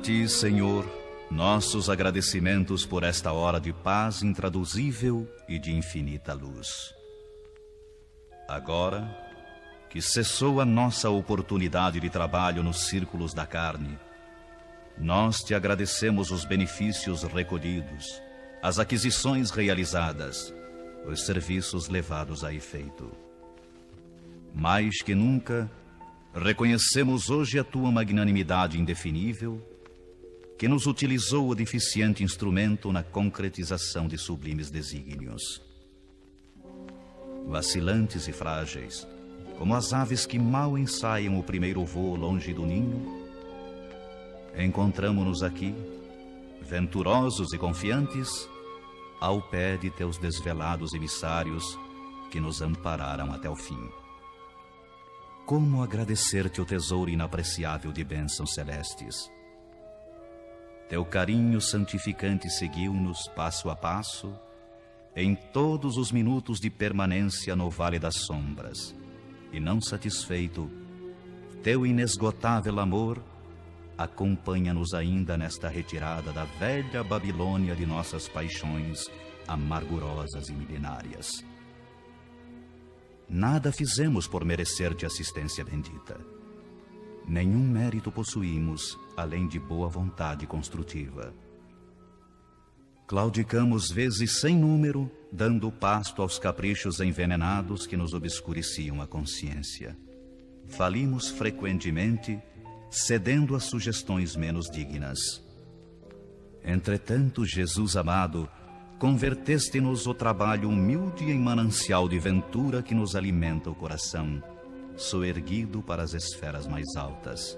Ti, Senhor, nossos agradecimentos por esta hora de paz intraduzível e de infinita luz. Agora que cessou a nossa oportunidade de trabalho nos círculos da carne, nós te agradecemos os benefícios recolhidos, as aquisições realizadas, os serviços levados a efeito. Mais que nunca, reconhecemos hoje a tua magnanimidade indefinível, que nos utilizou o deficiente instrumento na concretização de sublimes desígnios. Vacilantes e frágeis, como as aves que mal ensaiam o primeiro voo longe do ninho, encontramo-nos aqui, venturosos e confiantes, ao pé de teus desvelados emissários que nos ampararam até o fim. Como agradecer-te o tesouro inapreciável de bênçãos celestes? Teu carinho santificante seguiu-nos passo a passo, em todos os minutos de permanência no Vale das Sombras, e não satisfeito, teu inesgotável amor acompanha-nos ainda nesta retirada da velha Babilônia de nossas paixões amargurosas e milenárias. Nada fizemos por merecer-te assistência bendita. Nenhum mérito possuímos, além de boa vontade construtiva. Claudicamos vezes sem número, dando pasto aos caprichos envenenados que nos obscureciam a consciência. Falimos frequentemente, cedendo a sugestões menos dignas. Entretanto, Jesus amado, converteste-nos o trabalho humilde em manancial de ventura que nos alimenta o coração, soerguido para as esferas mais altas.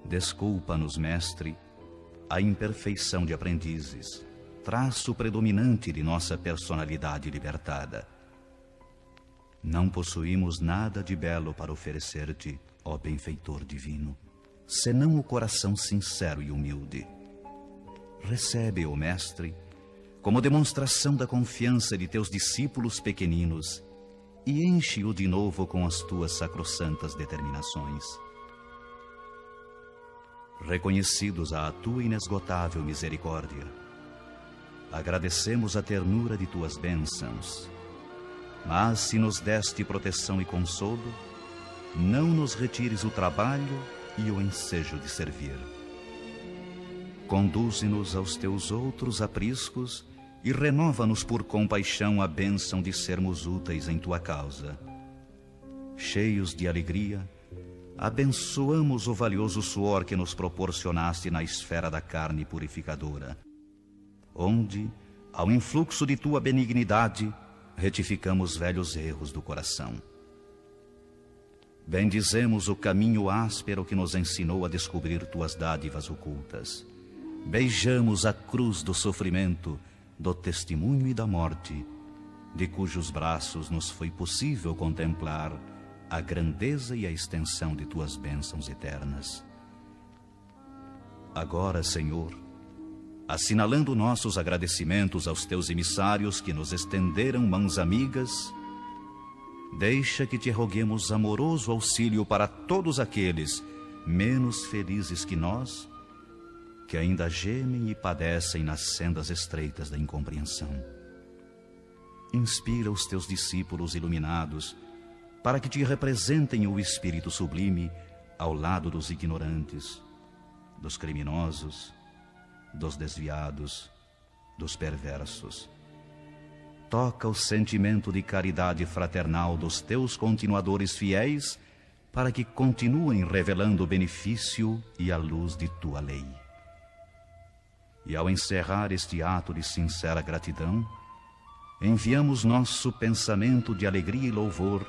Desculpa-nos, Mestre, a imperfeição de aprendizes, traço predominante de nossa personalidade libertada. Não possuímos nada de belo para oferecer-te, ó benfeitor divino, senão o coração sincero e humilde. Recebe-o, Mestre, como demonstração da confiança de teus discípulos pequeninos, e enche-o de novo com as tuas sacrossantas determinações. Reconhecidos à tua inesgotável misericórdia, agradecemos a ternura de tuas bênçãos, mas se nos deste proteção e consolo, não nos retires o trabalho e o ensejo de servir. Conduze-nos aos teus outros apriscos e renova-nos por compaixão a bênção de sermos úteis em tua causa. Cheios de alegria, abençoamos o valioso suor que nos proporcionaste na esfera da carne purificadora, onde, ao influxo de tua benignidade, retificamos velhos erros do coração. Bendizemos o caminho áspero que nos ensinou a descobrir tuas dádivas ocultas. Beijamos a cruz do sofrimento, do testemunho e da morte, de cujos braços nos foi possível contemplar a grandeza e a extensão de tuas bênçãos eternas. Agora, Senhor, assinalando nossos agradecimentos aos teus emissários que nos estenderam mãos amigas, deixa que te roguemos amoroso auxílio para todos aqueles menos felizes que nós, que ainda gemem e padecem nas sendas estreitas da incompreensão. Inspira os teus discípulos iluminados para que te representem o Espírito sublime ao lado dos ignorantes, dos criminosos, dos desviados, dos perversos. Toca o sentimento de caridade fraternal dos teus continuadores fiéis para que continuem revelando o benefício e a luz de tua lei. E ao encerrar este ato de sincera gratidão, enviamos nosso pensamento de alegria e louvor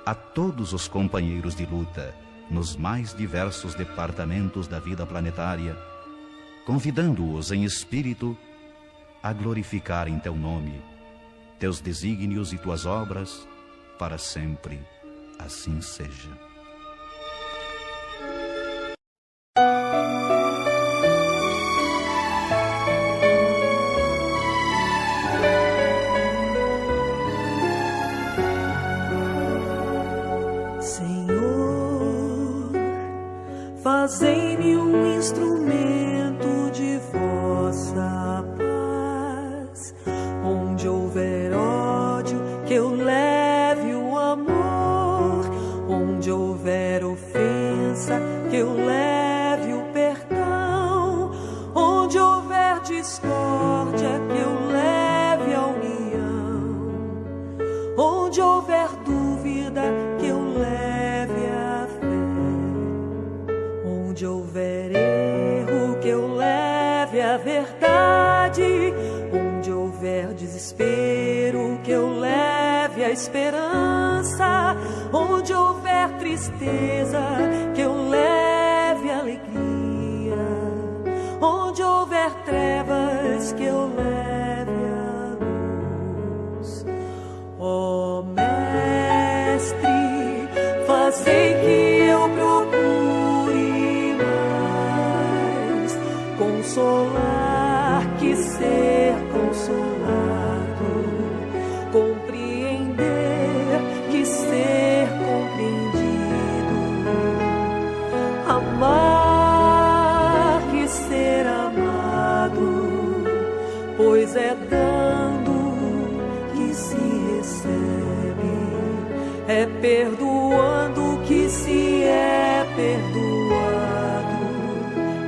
a todos os companheiros de luta nos mais diversos departamentos da vida planetária, convidando-os em espírito a glorificar em teu nome, teus desígnios e tuas obras, para sempre assim seja. Fazei-me um instrumento de vossa paz. Onde houver ódio, que eu leve o amor. Onde houver ofensa, que eu leve o perdão. Onde houver discórdia, que eu leve a união. Onde houver dúvida, que eu leve a fé. Onde houver erro, que eu leve a verdade. Onde houver desespero, que eu leve a esperança. Onde houver tristeza, que eu leve a alegria. Onde houver trevas, que eu leve a luz. Ó Mestre, fazei que eu procure mais consolar que ser consolado, compreender que ser compreendido, amar que ser amado, pois é dando que se recebe, é perdoando que se é perdoado,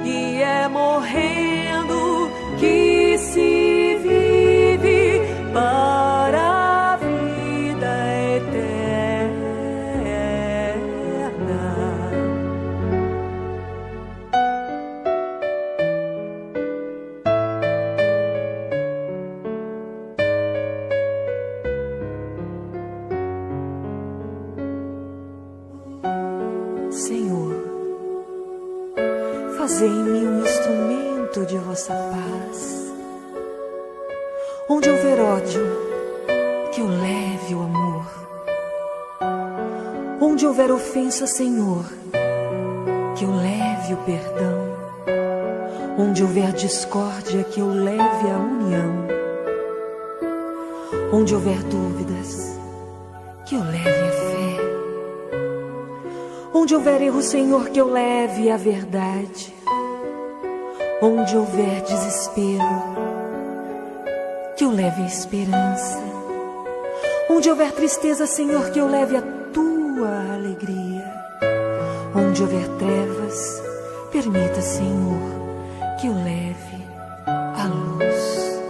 e é morrendo que se vive para a vida eterna. Senhor, fazei-me um instrumento de vossa paz. Onde houver ódio, que eu leve o amor. Onde houver ofensa, Senhor, que eu leve o perdão. Onde houver discórdia, que eu leve a união. Onde houver dúvidas, que eu leve a fé. Onde houver erro, Senhor, que eu leve a verdade. Onde houver desespero, que eu leve a esperança. Onde houver tristeza, Senhor, que eu leve a tua alegria. Onde houver trevas, permita, Senhor, que eu leve a luz.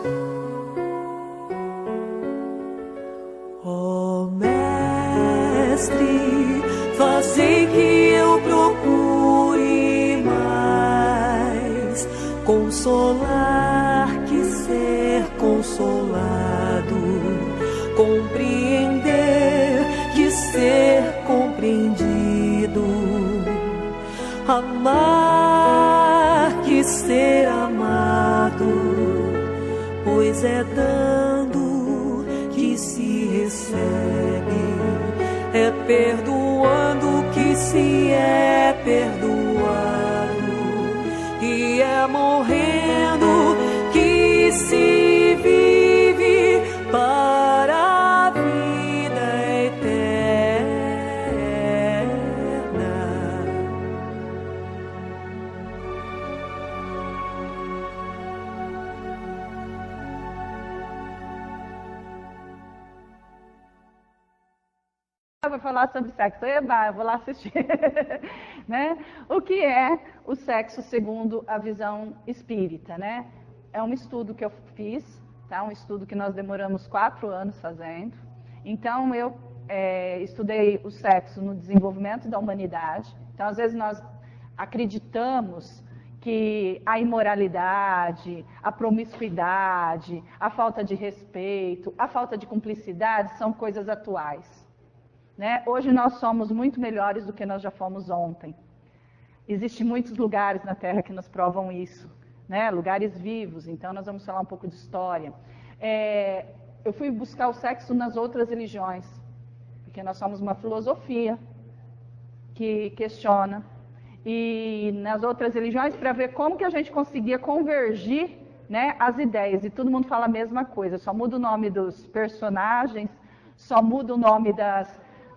Ó Mestre, fazei que eu procure mais consolar que ser consolado, compreender que ser compreendido, amar que ser amado, pois é dando que se recebe, é perdoando que se é perdoado, e é morrendo que se vive para a vida eterna. Vai falar sobre sexo. Eba, eu vou lá assistir. Né? O que é o sexo segundo a visão espírita? Né? É um estudo que eu fiz, tá? Um estudo que nós demoramos 4 anos fazendo. Então, eu estudei o sexo no desenvolvimento da humanidade. Então, às vezes, nós acreditamos que a imoralidade, a promiscuidade, a falta de respeito, a falta de cumplicidade são coisas atuais. Né? Hoje nós somos muito melhores do que nós já fomos ontem. Existem muitos lugares na Terra que nos provam isso, né? Lugares vivos, então nós vamos falar um pouco de história. Eu fui buscar o sexo nas outras religiões, porque nós somos uma filosofia que questiona, e nas outras religiões para ver como que a gente conseguia convergir, né, as ideias, e todo mundo fala a mesma coisa, só muda o nome dos personagens, só muda o nome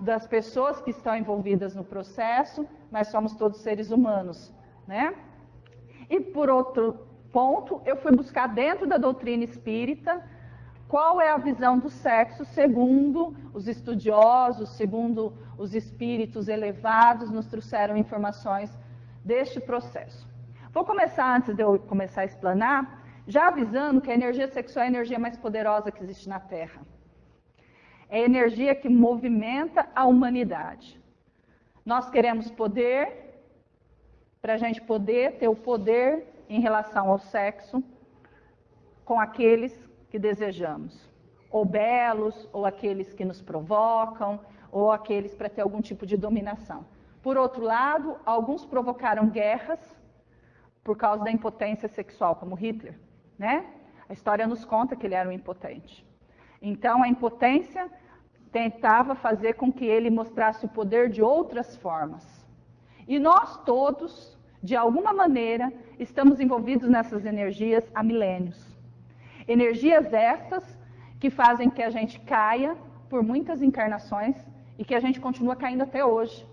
das pessoas que estão envolvidas no processo, mas somos todos seres humanos, né? E por outro ponto, eu fui buscar dentro da doutrina espírita qual é a visão do sexo segundo os estudiosos, segundo os espíritos elevados, nos trouxeram informações deste processo. Vou começar, antes de eu começar a explanar, já avisando que a energia sexual é a energia mais poderosa que existe na Terra. É a energia que movimenta a humanidade. Nós queremos poder, para a gente poder ter o poder em relação ao sexo com aqueles que desejamos. Ou belos, ou aqueles que nos provocam, ou aqueles para ter algum tipo de dominação. Por outro lado, alguns provocaram guerras por causa da impotência sexual, como Hitler, né? A história nos conta que ele era um impotente. Então, a impotência tentava fazer com que ele mostrasse o poder de outras formas. E nós todos, de alguma maneira, estamos envolvidos nessas energias há milênios. Energias estas que fazem que a gente caia por muitas encarnações e que a gente continua caindo até hoje.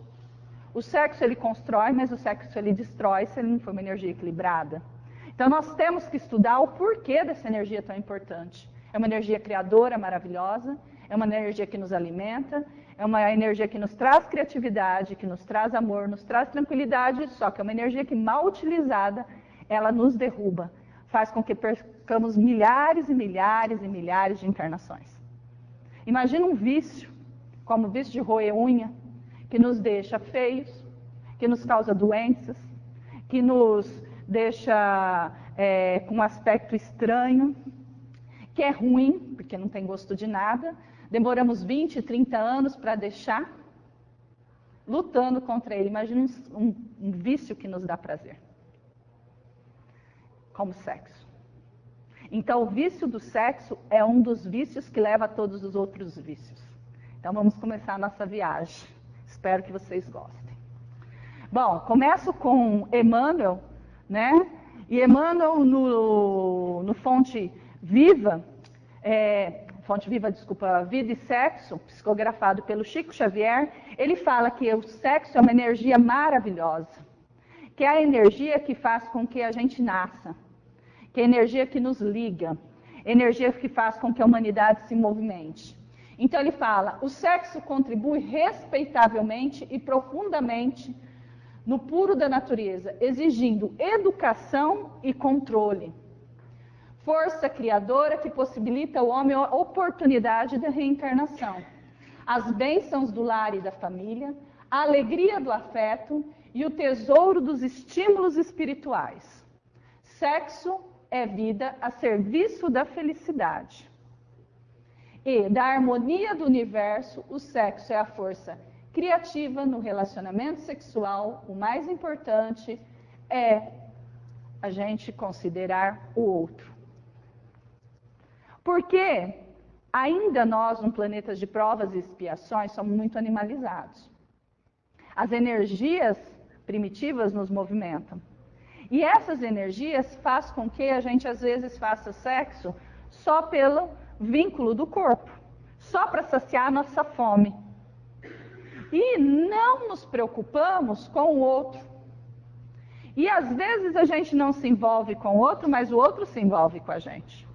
O sexo ele constrói, mas o sexo ele destrói se ele não for uma energia equilibrada. Então nós temos que estudar o porquê dessa energia tão importante. É uma energia criadora, maravilhosa, é uma energia que nos alimenta, é uma energia que nos traz criatividade, que nos traz amor, nos traz tranquilidade, só que é uma energia que mal utilizada, ela nos derruba. Faz com que percamos milhares e milhares e milhares de encarnações. Imagina um vício, como o vício de roer unha, que nos deixa feios, que nos causa doenças, que nos deixa com um aspecto estranho, que é ruim, porque não tem gosto de nada. Demoramos 20, 30 anos para deixar, lutando contra ele. Imagina um vício que nos dá prazer. Como sexo. Então, o vício do sexo é um dos vícios que leva a todos os outros vícios. Então, vamos começar a nossa viagem. Espero que vocês gostem. Bom, começo com Emmanuel, né? E Emmanuel, no Fonte Viva, Vida e Sexo, psicografado pelo Chico Xavier, ele fala que o sexo é uma energia maravilhosa, que é a energia que faz com que a gente nasça, que é a energia que nos liga, energia que faz com que a humanidade se movimente. Então ele fala, o sexo contribui respeitavelmente e profundamente no puro da natureza, exigindo educação e controle. Força criadora que possibilita ao homem a oportunidade da reencarnação, as bênçãos do lar e da família, a alegria do afeto e o tesouro dos estímulos espirituais. Sexo é vida a serviço da felicidade. E da harmonia do universo, o sexo é a força criativa no relacionamento sexual. O mais importante é a gente considerar o outro. Porque ainda nós, num planeta de provas e expiações, somos muito animalizados. As energias primitivas nos movimentam. E essas energias fazem com que a gente, às vezes, faça sexo só pelo vínculo do corpo, só para saciar a nossa fome. E não nos preocupamos com o outro. E, às vezes, a gente não se envolve com o outro, mas o outro se envolve com a gente.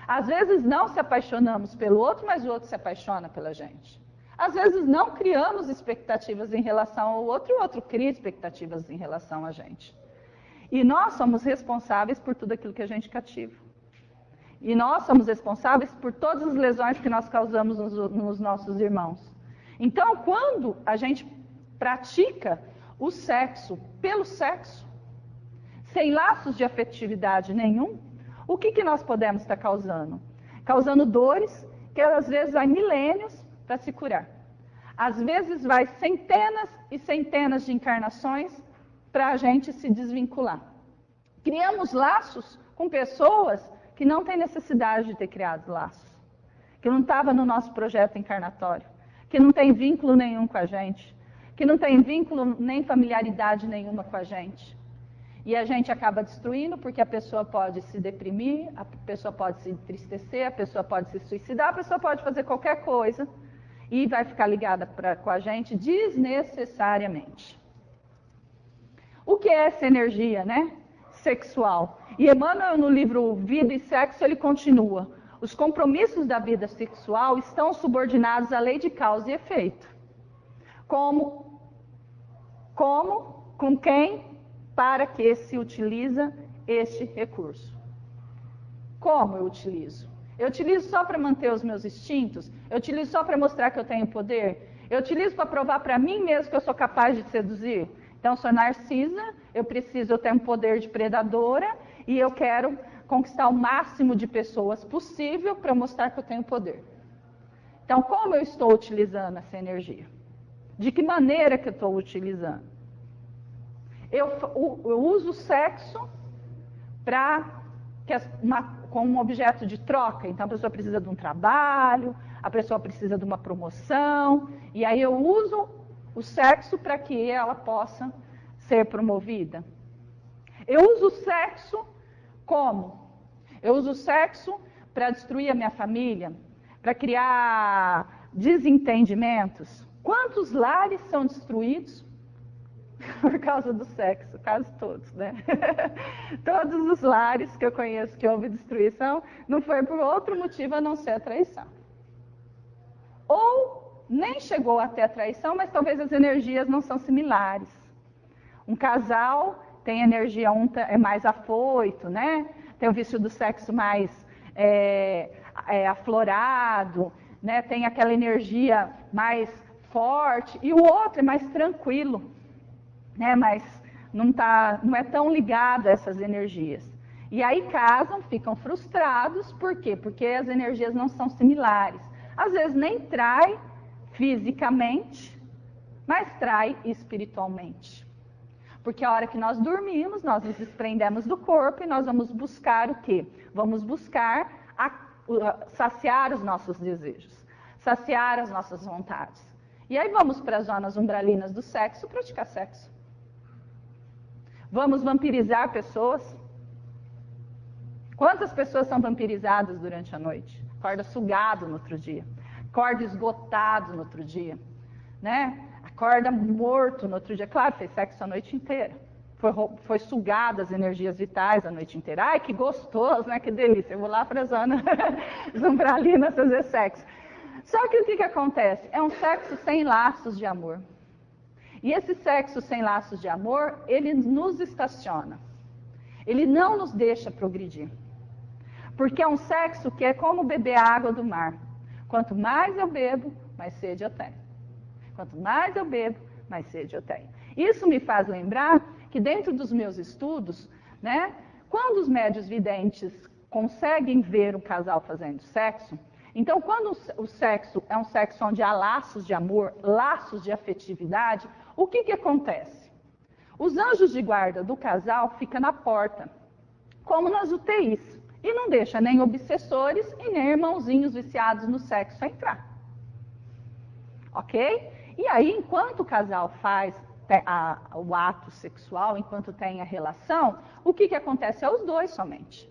Às vezes não se apaixonamos pelo outro, mas o outro se apaixona pela gente. Às vezes não criamos expectativas em relação ao outro, e o outro cria expectativas em relação a gente. E nós somos responsáveis por tudo aquilo que a gente cativa. E nós somos responsáveis por todas as lesões que nós causamos nos nossos irmãos. Então, quando a gente pratica o sexo pelo sexo, sem laços de afetividade nenhum, o que nós podemos estar causando? Causando dores que às vezes vai milênios para se curar. Às vezes vai centenas e centenas de encarnações para a gente se desvincular. Criamos laços com pessoas que não têm necessidade de ter criado laços, que não estava no nosso projeto encarnatório, que não tem vínculo nenhum com a gente, que não tem vínculo nem familiaridade nenhuma com a gente. E a gente acaba destruindo porque a pessoa pode se deprimir, a pessoa pode se entristecer, a pessoa pode se suicidar, a pessoa pode fazer qualquer coisa. e vai ficar ligada com a gente desnecessariamente. O que é essa energia, né? Sexual. E Emmanuel, no livro Vida e Sexo, ele continua: os compromissos da vida sexual estão subordinados à lei de causa e efeito. Como, com quem, para que se utiliza este recurso. Como eu utilizo? Eu utilizo só para manter os meus instintos? Eu utilizo só para mostrar que eu tenho poder? Eu utilizo para provar para mim mesmo que eu sou capaz de seduzir? Então, eu sou narcisa, eu tenho um poder de predadora e eu quero conquistar o máximo de pessoas possível para mostrar que eu tenho poder. Então, como eu estou utilizando essa energia? De que maneira que eu estou utilizando? Eu uso o sexo como um objeto de troca. Então, a pessoa precisa de um trabalho, a pessoa precisa de uma promoção, e aí eu uso o sexo para que ela possa ser promovida. Eu uso o sexo como? Eu uso o sexo para destruir a minha família, para criar desentendimentos. Quantos lares são destruídos por causa do sexo? Quase todos, né? Todos os lares que eu conheço que houve destruição, não foi por outro motivo a não ser a traição. Ou nem chegou até a traição, mas talvez as energias não são similares. Um casal tem energia, é mais afoito, né? Tem o vício do sexo mais aflorado, né? Tem aquela energia mais forte, e o outro é mais tranquilo, né? Mas não é tão ligado a essas energias. E aí casam, ficam frustrados, por quê? Porque as energias não são similares. Às vezes nem trai fisicamente, mas trai espiritualmente. Porque a hora que nós dormimos, nós nos desprendemos do corpo e nós vamos buscar o quê? Vamos buscar saciar os nossos desejos, saciar as nossas vontades. E aí vamos para as zonas umbralinas do sexo, praticar sexo. Vamos vampirizar pessoas. Quantas pessoas são vampirizadas durante a noite? Acorda sugado no outro dia, acorda esgotado no outro dia, né? Acorda morto no outro dia. Claro, fez sexo a noite inteira. Foi sugado as energias vitais a noite inteira. Ai, que gostoso, né? Que delícia. Eu vou lá para a zona umbralina fazer sexo. Só que o que acontece? É um sexo sem laços de amor. E esse sexo sem laços de amor, ele nos estaciona. Ele não nos deixa progredir. Porque é um sexo que é como beber a água do mar. Quanto mais eu bebo, mais sede eu tenho. Quanto mais eu bebo, mais sede eu tenho. Isso me faz lembrar que dentro dos meus estudos, né, quando os médiuns videntes conseguem ver um casal fazendo sexo, então quando o sexo é um sexo onde há laços de amor, laços de afetividade, o que acontece? Os anjos de guarda do casal ficam na porta, como nas UTIs, e não deixa nem obsessores e nem irmãozinhos viciados no sexo entrar. Ok? E aí, enquanto o casal faz o ato sexual, enquanto tem a relação, o que acontece? É os dois somente.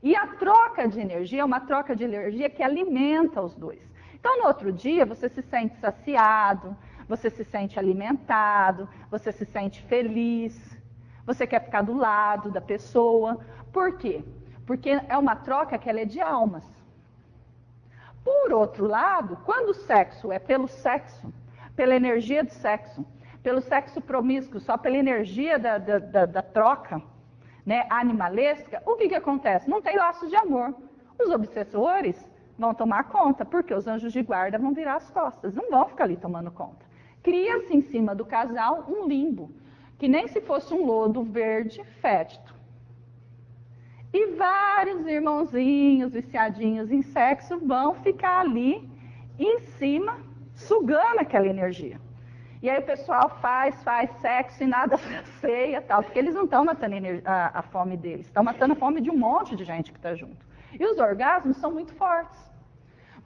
E a troca de energia é uma troca de energia que alimenta os dois. Então, no outro dia, você se sente saciado, você se sente alimentado, você se sente feliz, você quer ficar do lado da pessoa. Por quê? Porque é uma troca que ela é de almas. Por outro lado, quando o sexo é pelo sexo, pela energia do sexo, pelo sexo promíscuo, só pela energia da troca, né, animalesca, o que acontece? Não tem laços de amor. Os obsessores vão tomar conta, porque os anjos de guarda vão virar as costas, não vão ficar ali tomando conta. Cria-se em cima do casal um limbo, que nem se fosse um lodo verde fétido. E vários irmãozinhos viciadinhos em sexo vão ficar ali em cima, sugando aquela energia. E aí o pessoal faz sexo e nada sacia, tal, porque eles não estão matando a fome deles, estão matando a fome de um monte de gente que está junto. E os orgasmos são muito fortes.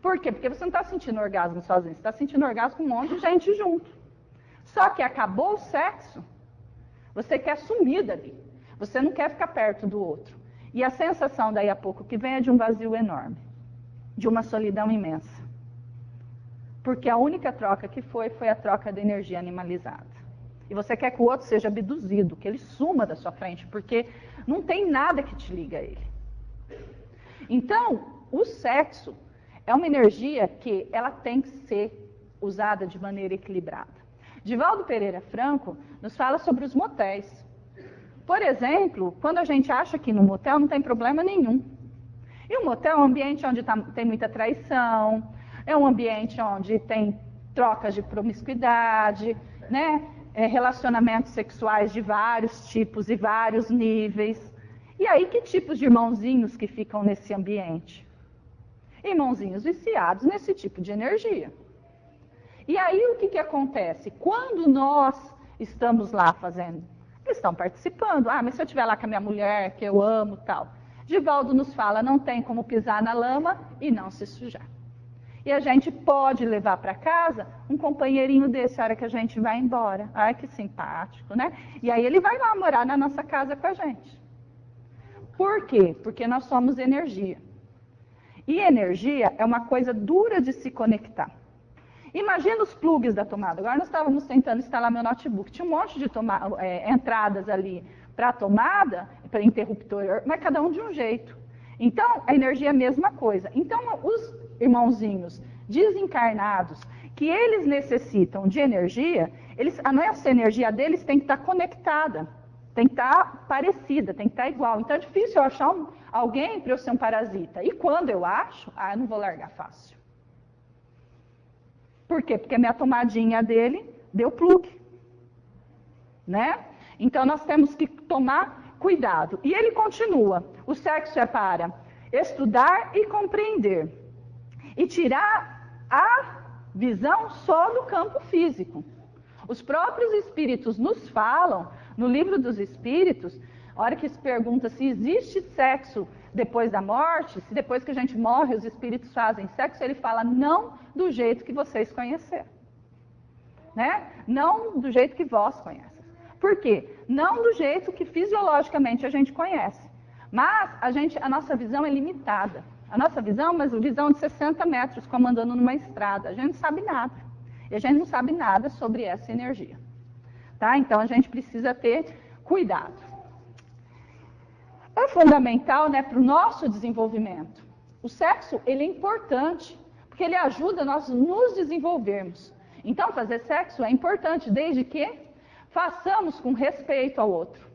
Por quê? Porque você não está sentindo orgasmo sozinho, você está sentindo orgasmo com um monte de gente junto. Só que acabou o sexo, você quer sumir dali, você não quer ficar perto do outro. E a sensação daí a pouco que vem é de um vazio enorme, de uma solidão imensa. Porque a única troca que foi a troca da energia animalizada. E você quer que o outro seja abduzido, que ele suma da sua frente, porque não tem nada que te liga a ele. Então, o sexo é uma energia que ela tem que ser usada de maneira equilibrada. Divaldo Pereira Franco nos fala sobre os motéis. Por exemplo, quando a gente acha que no motel não tem problema nenhum. E o motel é um ambiente onde tem muita traição, é um ambiente onde tem trocas de promiscuidade, né? Relacionamentos sexuais de vários tipos e vários níveis. E aí, que tipos de irmãozinhos que ficam nesse ambiente? Irmãozinhos viciados nesse tipo de energia. E aí, o que acontece? Quando nós estamos lá fazendo, eles estão participando. Ah, mas se eu estiver lá com a minha mulher, que eu amo, tal. Divaldo nos fala, não tem como pisar na lama e não se sujar. E a gente pode levar para casa um companheirinho desse, a hora que a gente vai embora. Ai, que simpático, né? E aí ele vai lá morar na nossa casa com a gente. Por quê? Porque nós somos energia. E energia é uma coisa dura de se conectar. Imagina os plugs da tomada. Agora nós estávamos tentando instalar meu notebook. Tinha um monte de entradas ali para a tomada, para interruptor, mas cada um de um jeito. Então, a energia é a mesma coisa. Então, os irmãozinhos desencarnados, que eles necessitam de energia, a nossa energia deles tem que estar conectada, tem que estar parecida, tem que estar igual. Então, é difícil eu achar alguém para eu ser um parasita. E quando eu acho, eu não vou largar fácil. Por quê? Porque a minha tomadinha dele deu plug. Né? Então, nós temos que tomar cuidado. E ele continua. O sexo é para estudar e compreender. E tirar a visão só do campo físico. Os próprios espíritos nos falam, no livro dos espíritos, a hora que se pergunta se existe sexo depois da morte, se depois que a gente morre os espíritos fazem sexo, ele fala não do jeito que vocês conheceram. Né? Não do jeito que vós conhecem. Por quê? Não do jeito que fisiologicamente a gente conhece. Mas a nossa visão é limitada. A nossa visão é uma visão de 60 metros, como andando numa estrada. A gente não sabe nada. E a gente não sabe nada sobre essa energia. Tá? Então, a gente precisa ter cuidado. É fundamental, né, para o nosso desenvolvimento. O sexo, ele é importante, porque ele ajuda nós nos desenvolvermos. Então, fazer sexo é importante, desde que façamos com respeito ao outro.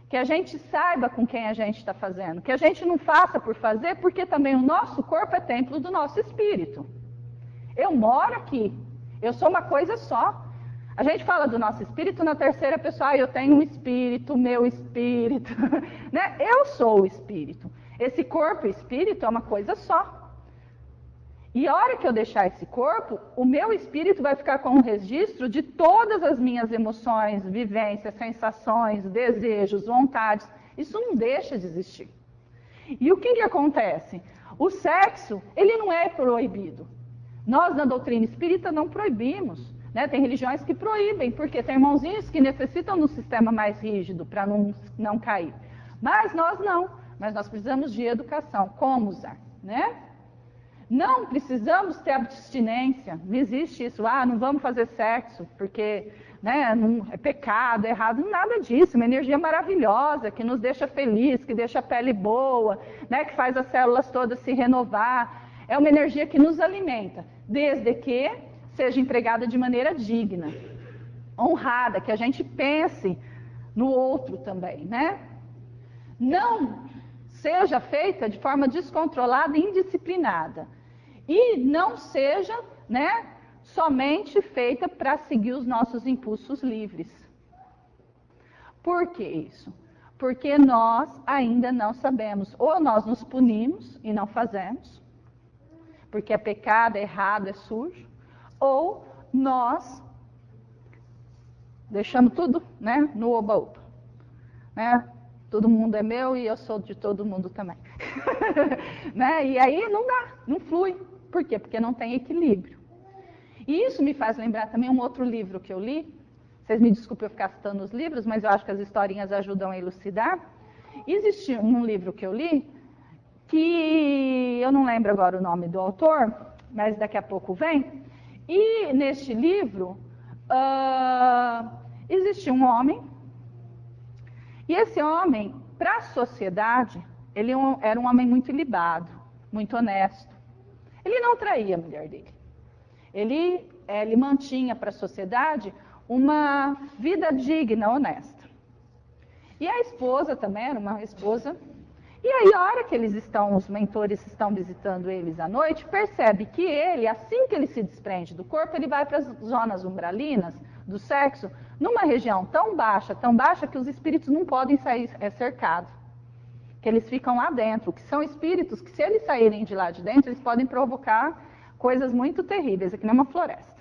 Que a gente saiba com quem a gente está fazendo. Que a gente não faça por fazer, porque também o nosso corpo é templo do nosso espírito. Eu moro aqui. Eu sou uma coisa só. A gente fala do nosso espírito na terceira pessoa. Eu tenho um espírito, meu espírito. Né? Eu sou o espírito. Esse corpo e espírito é uma coisa só. E a hora que eu deixar esse corpo, o meu espírito vai ficar com um registro de todas as minhas emoções, vivências, sensações, desejos, vontades. Isso não deixa de existir. E o que acontece? O sexo, ele não é proibido. Nós, na doutrina espírita, não proibimos. Né? Tem religiões que proíbem, porque tem irmãozinhos que necessitam de um sistema mais rígido para não cair. Mas nós não. Mas nós precisamos de educação. Como usar? Né? Não precisamos ter abstinência, não existe isso, não vamos fazer sexo, porque né, não, é pecado, é errado, nada disso, uma energia maravilhosa, que nos deixa feliz, que deixa a pele boa, né, que faz as células todas se renovar, é uma energia que nos alimenta, desde que seja empregada de maneira digna, honrada, que a gente pense no outro também, né? Não seja feita de forma descontrolada e indisciplinada. E não seja, né, somente feita para seguir os nossos impulsos livres. Por que isso? Porque nós ainda não sabemos. Ou nós nos punimos e não fazemos, porque é pecado, é errado, é sujo. Ou nós deixamos tudo, né, no oba-oba. Né? Todo mundo é meu e eu sou de todo mundo também. Né? E aí não dá, não flui. Por quê? Porque não tem equilíbrio. E isso me faz lembrar também um outro livro que eu li. Vocês me desculpem eu ficar citando os livros, mas eu acho que as historinhas ajudam a elucidar. Existe um livro que eu li, que eu não lembro agora o nome do autor, mas daqui a pouco vem, E neste livro, existe um homem, e esse homem, para a sociedade, ele era um homem muito ilibado, muito honesto. Ele não traía a mulher dele. Ele mantinha para a sociedade uma vida digna, honesta. E a esposa também era uma esposa. E aí, a hora que os mentores estão visitando eles à noite, percebe que ele, assim que ele se desprende do corpo, ele vai para as zonas umbralinas do sexo, numa região tão baixa que os espíritos não podem sair cercados. Que eles ficam lá dentro, que são espíritos que, se eles saírem de lá de dentro, eles podem provocar coisas muito terríveis, aqui numa floresta.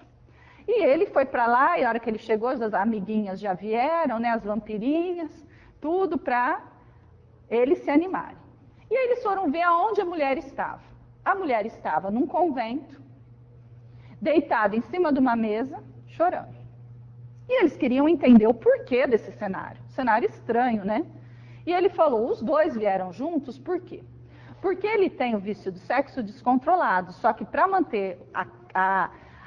E ele foi para lá, e a hora que ele chegou, as amiguinhas já vieram, né, as vampirinhas, tudo para eles se animarem. E aí eles foram ver aonde a mulher estava. A mulher estava num convento, deitada em cima de uma mesa, chorando. E eles queriam entender o porquê desse cenário. Cenário estranho, né? E ele falou, os dois vieram juntos, por quê? Porque ele tem o vício do sexo descontrolado, só que para manter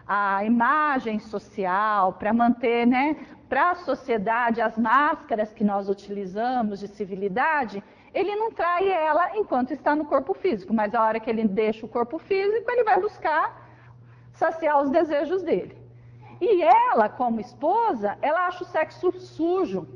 a imagem social, para manter, né, para a sociedade as máscaras que nós utilizamos de civilidade, ele não trai ela enquanto está no corpo físico, mas a hora que ele deixa o corpo físico, ele vai buscar saciar os desejos dele. E ela, como esposa, ela acha o sexo sujo,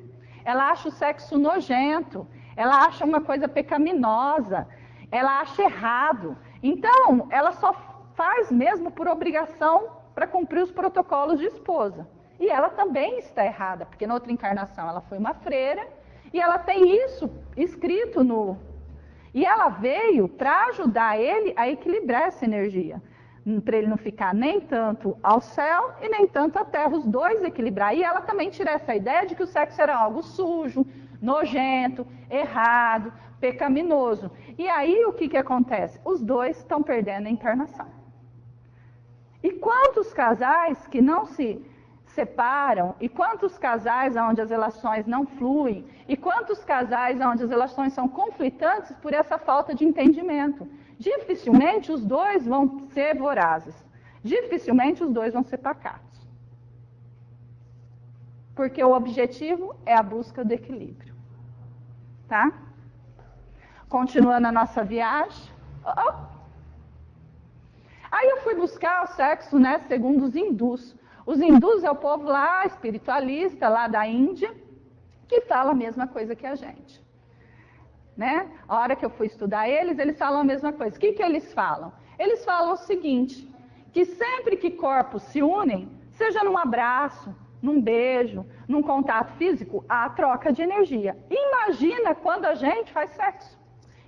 ela acha o sexo nojento, ela acha uma coisa pecaminosa, ela acha errado. Então, ela só faz mesmo por obrigação para cumprir os protocolos de esposa. E ela também está errada, porque na outra encarnação ela foi uma freira, e ela tem isso escrito no... E ela veio para ajudar ele a equilibrar essa energia, para ele não ficar nem tanto ao céu e nem tanto à terra, os dois equilibrar. E ela também tira essa ideia de que o sexo era algo sujo, nojento, errado, pecaminoso. E aí o que acontece? Os dois estão perdendo a encarnação. E quantos casais que não se separam, e quantos casais onde as relações não fluem, e quantos casais onde as relações são conflitantes por essa falta de entendimento. Dificilmente os dois vão ser vorazes, dificilmente os dois vão ser pacatos. Porque o objetivo é a busca do equilíbrio. Tá? Continuando a nossa viagem. Aí eu fui buscar o sexo, né, segundo os hindus. Os hindus é o povo lá, espiritualista, lá da Índia, que fala a mesma coisa que a gente. Né? A hora que eu fui estudar eles falam a mesma coisa. O que eles falam? Eles falam o seguinte, que sempre que corpos se unem, seja num abraço, num beijo, num contato físico, há troca de energia. Imagina quando a gente faz sexo,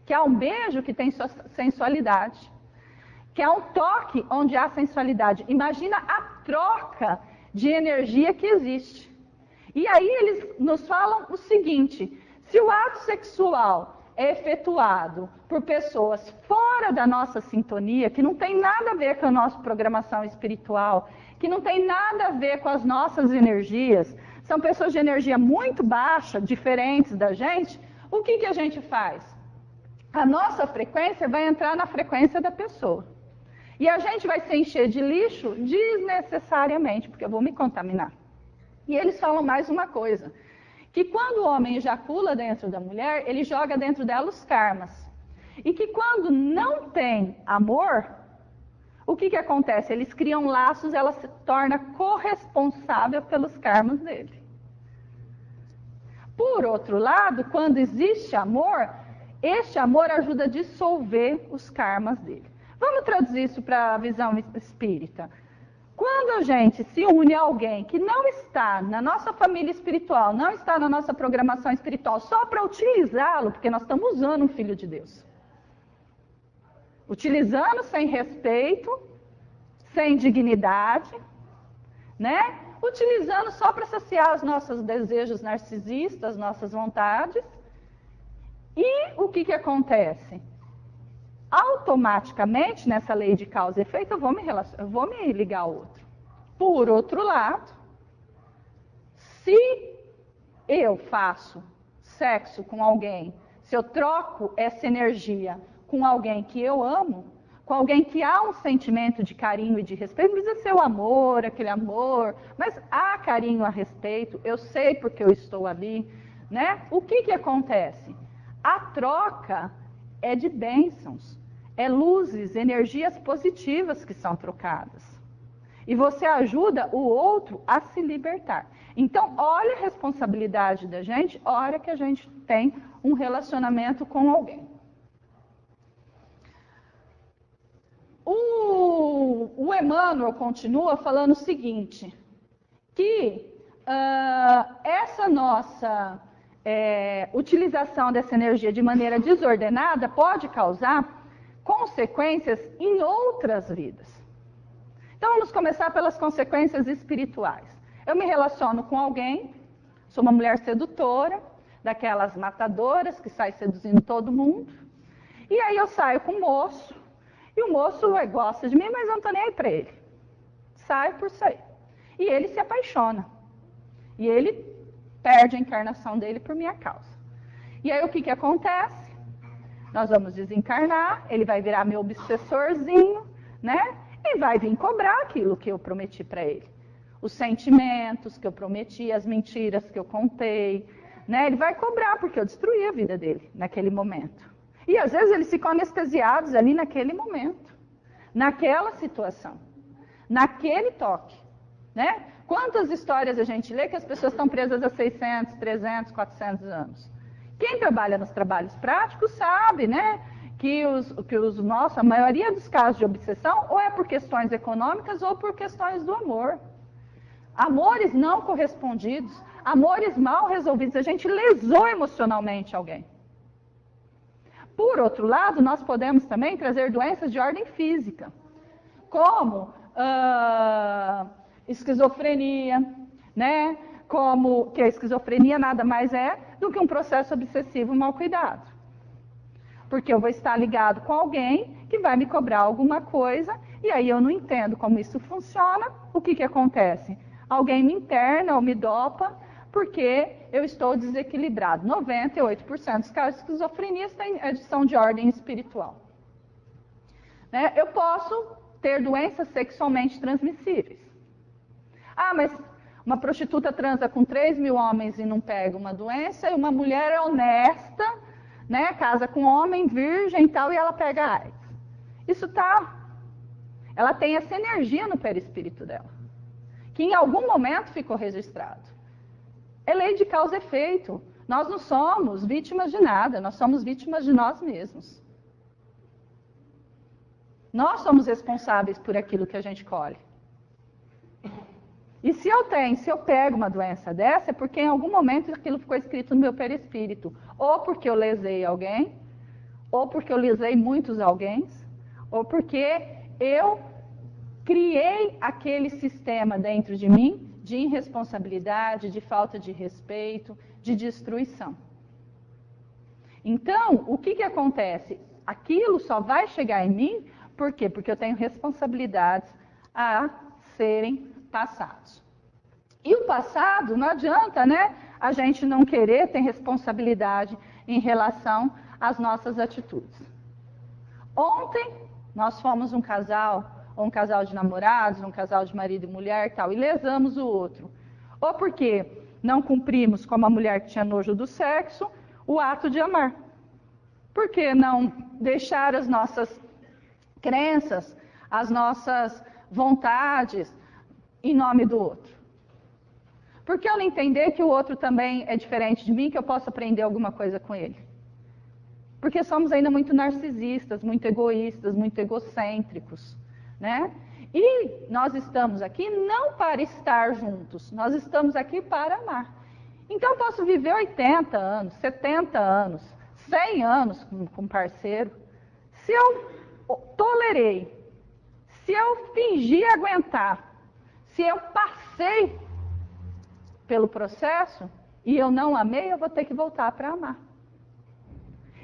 que é um beijo que tem sensualidade, que é um toque onde há sensualidade. Imagina a troca de energia que existe. E aí eles nos falam o seguinte, se o ato sexual é efetuado por pessoas fora da nossa sintonia, que não tem nada a ver com a nossa programação espiritual, que não tem nada a ver com as nossas energias, são pessoas de energia muito baixa, diferentes da gente, o que a gente faz? A nossa frequência vai entrar na frequência da pessoa. E a gente vai se encher de lixo desnecessariamente, porque eu vou me contaminar. E eles falam mais uma coisa, que quando o homem ejacula dentro da mulher, ele joga dentro dela os karmas. E que quando não tem amor, o que acontece? Eles criam laços, ela se torna corresponsável pelos karmas dele. Por outro lado, quando existe amor, este amor ajuda a dissolver os karmas dele. Vamos traduzir isso para a visão espírita. Quando a gente se une a alguém que não está na nossa família espiritual, não está na nossa programação espiritual, só para utilizá-lo, porque nós estamos usando um filho de Deus. Utilizando sem respeito, sem dignidade, né? Utilizando só para saciar os nossos desejos narcisistas, nossas vontades. E o que acontece? Automaticamente, nessa lei de causa e efeito, eu vou me ligar ao outro. Por outro lado, se eu faço sexo com alguém, se eu troco essa energia com alguém que eu amo, com alguém que há um sentimento de carinho e de respeito, não precisa ser o amor, aquele amor, mas há carinho a respeito, eu sei porque eu estou ali, né? O que acontece? A troca é de bênçãos, é luzes, energias positivas que são trocadas. E você ajuda o outro a se libertar. Então, olha a responsabilidade da gente, hora que a gente tem um relacionamento com alguém. O Emmanuel continua falando o seguinte, que essa nossa utilização dessa energia de maneira desordenada pode causar consequências em outras vidas. Então vamos começar pelas consequências espirituais. Eu me relaciono com alguém, sou uma mulher sedutora, daquelas matadoras que sai seduzindo todo mundo, e aí eu saio com um moço, e o moço gosta de mim, mas eu não estou nem aí para ele. Sai por sair. E ele se apaixona. E ele perde a encarnação dele por minha causa. E aí o que acontece? Nós vamos desencarnar, ele vai virar meu obsessorzinho, né? E vai vir cobrar aquilo que eu prometi para ele. Os sentimentos que eu prometi, as mentiras que eu contei, né? Ele vai cobrar porque eu destruí a vida dele naquele momento. E às vezes eles ficam anestesiados ali naquele momento, naquela situação, naquele toque, né? Quantas histórias a gente lê que as pessoas estão presas há 600, 300, 400 anos? Quem trabalha nos trabalhos práticos sabe, né? Que a maioria dos casos de obsessão ou é por questões econômicas ou por questões do amor. Amores não correspondidos, amores mal resolvidos, a gente lesou emocionalmente alguém. Por outro lado, nós podemos também trazer doenças de ordem física, como esquizofrenia, né? Como que a esquizofrenia nada mais é do que um processo obsessivo mal cuidado. Porque eu vou estar ligado com alguém que vai me cobrar alguma coisa, e aí eu não entendo como isso funciona, o que acontece? Alguém me interna ou me dopa, porque eu estou desequilibrado. 98% dos casos de esquizofrenia são de ordem espiritual. Né? Eu posso ter doenças sexualmente transmissíveis. Ah, mas uma prostituta transa com 3.000 homens e não pega uma doença, e uma mulher é honesta, né, casa com um homem virgem e tal, e ela pega AIDS. Ela tem essa energia no perispírito dela, que em algum momento ficou registrado. É lei de causa e efeito. Nós não somos vítimas de nada, nós somos vítimas de nós mesmos. Nós somos responsáveis por aquilo que a gente colhe. E se eu pego uma doença dessa, é porque em algum momento aquilo ficou escrito no meu perispírito. Ou porque eu lesei alguém, ou porque eu lesei muitos alguém, ou porque eu criei aquele sistema dentro de mim de irresponsabilidade, de falta de respeito, de destruição. Então, o que acontece? Aquilo só vai chegar em mim, por quê? Porque eu tenho responsabilidades a serem passados. E o passado, não adianta, né? A gente não querer ter responsabilidade em relação às nossas atitudes. Ontem, nós fomos um casal, ou um casal de namorados, um casal de marido e mulher e tal, e lesamos o outro. Ou porque não cumprimos, como a mulher que tinha nojo do sexo, o ato de amar. Por que não deixar as nossas crenças, as nossas vontades em nome do outro? Por que eu não entender que o outro também é diferente de mim, que eu posso aprender alguma coisa com ele? Porque somos ainda muito narcisistas, muito egoístas, muito egocêntricos, né? E nós estamos aqui não para estar juntos, nós estamos aqui para amar. Então eu posso viver 80 anos, 70 anos, 100 anos com um parceiro. Se eu tolerei, se eu fingi aguentar, se eu passei pelo processo e eu não amei, eu vou ter que voltar para amar.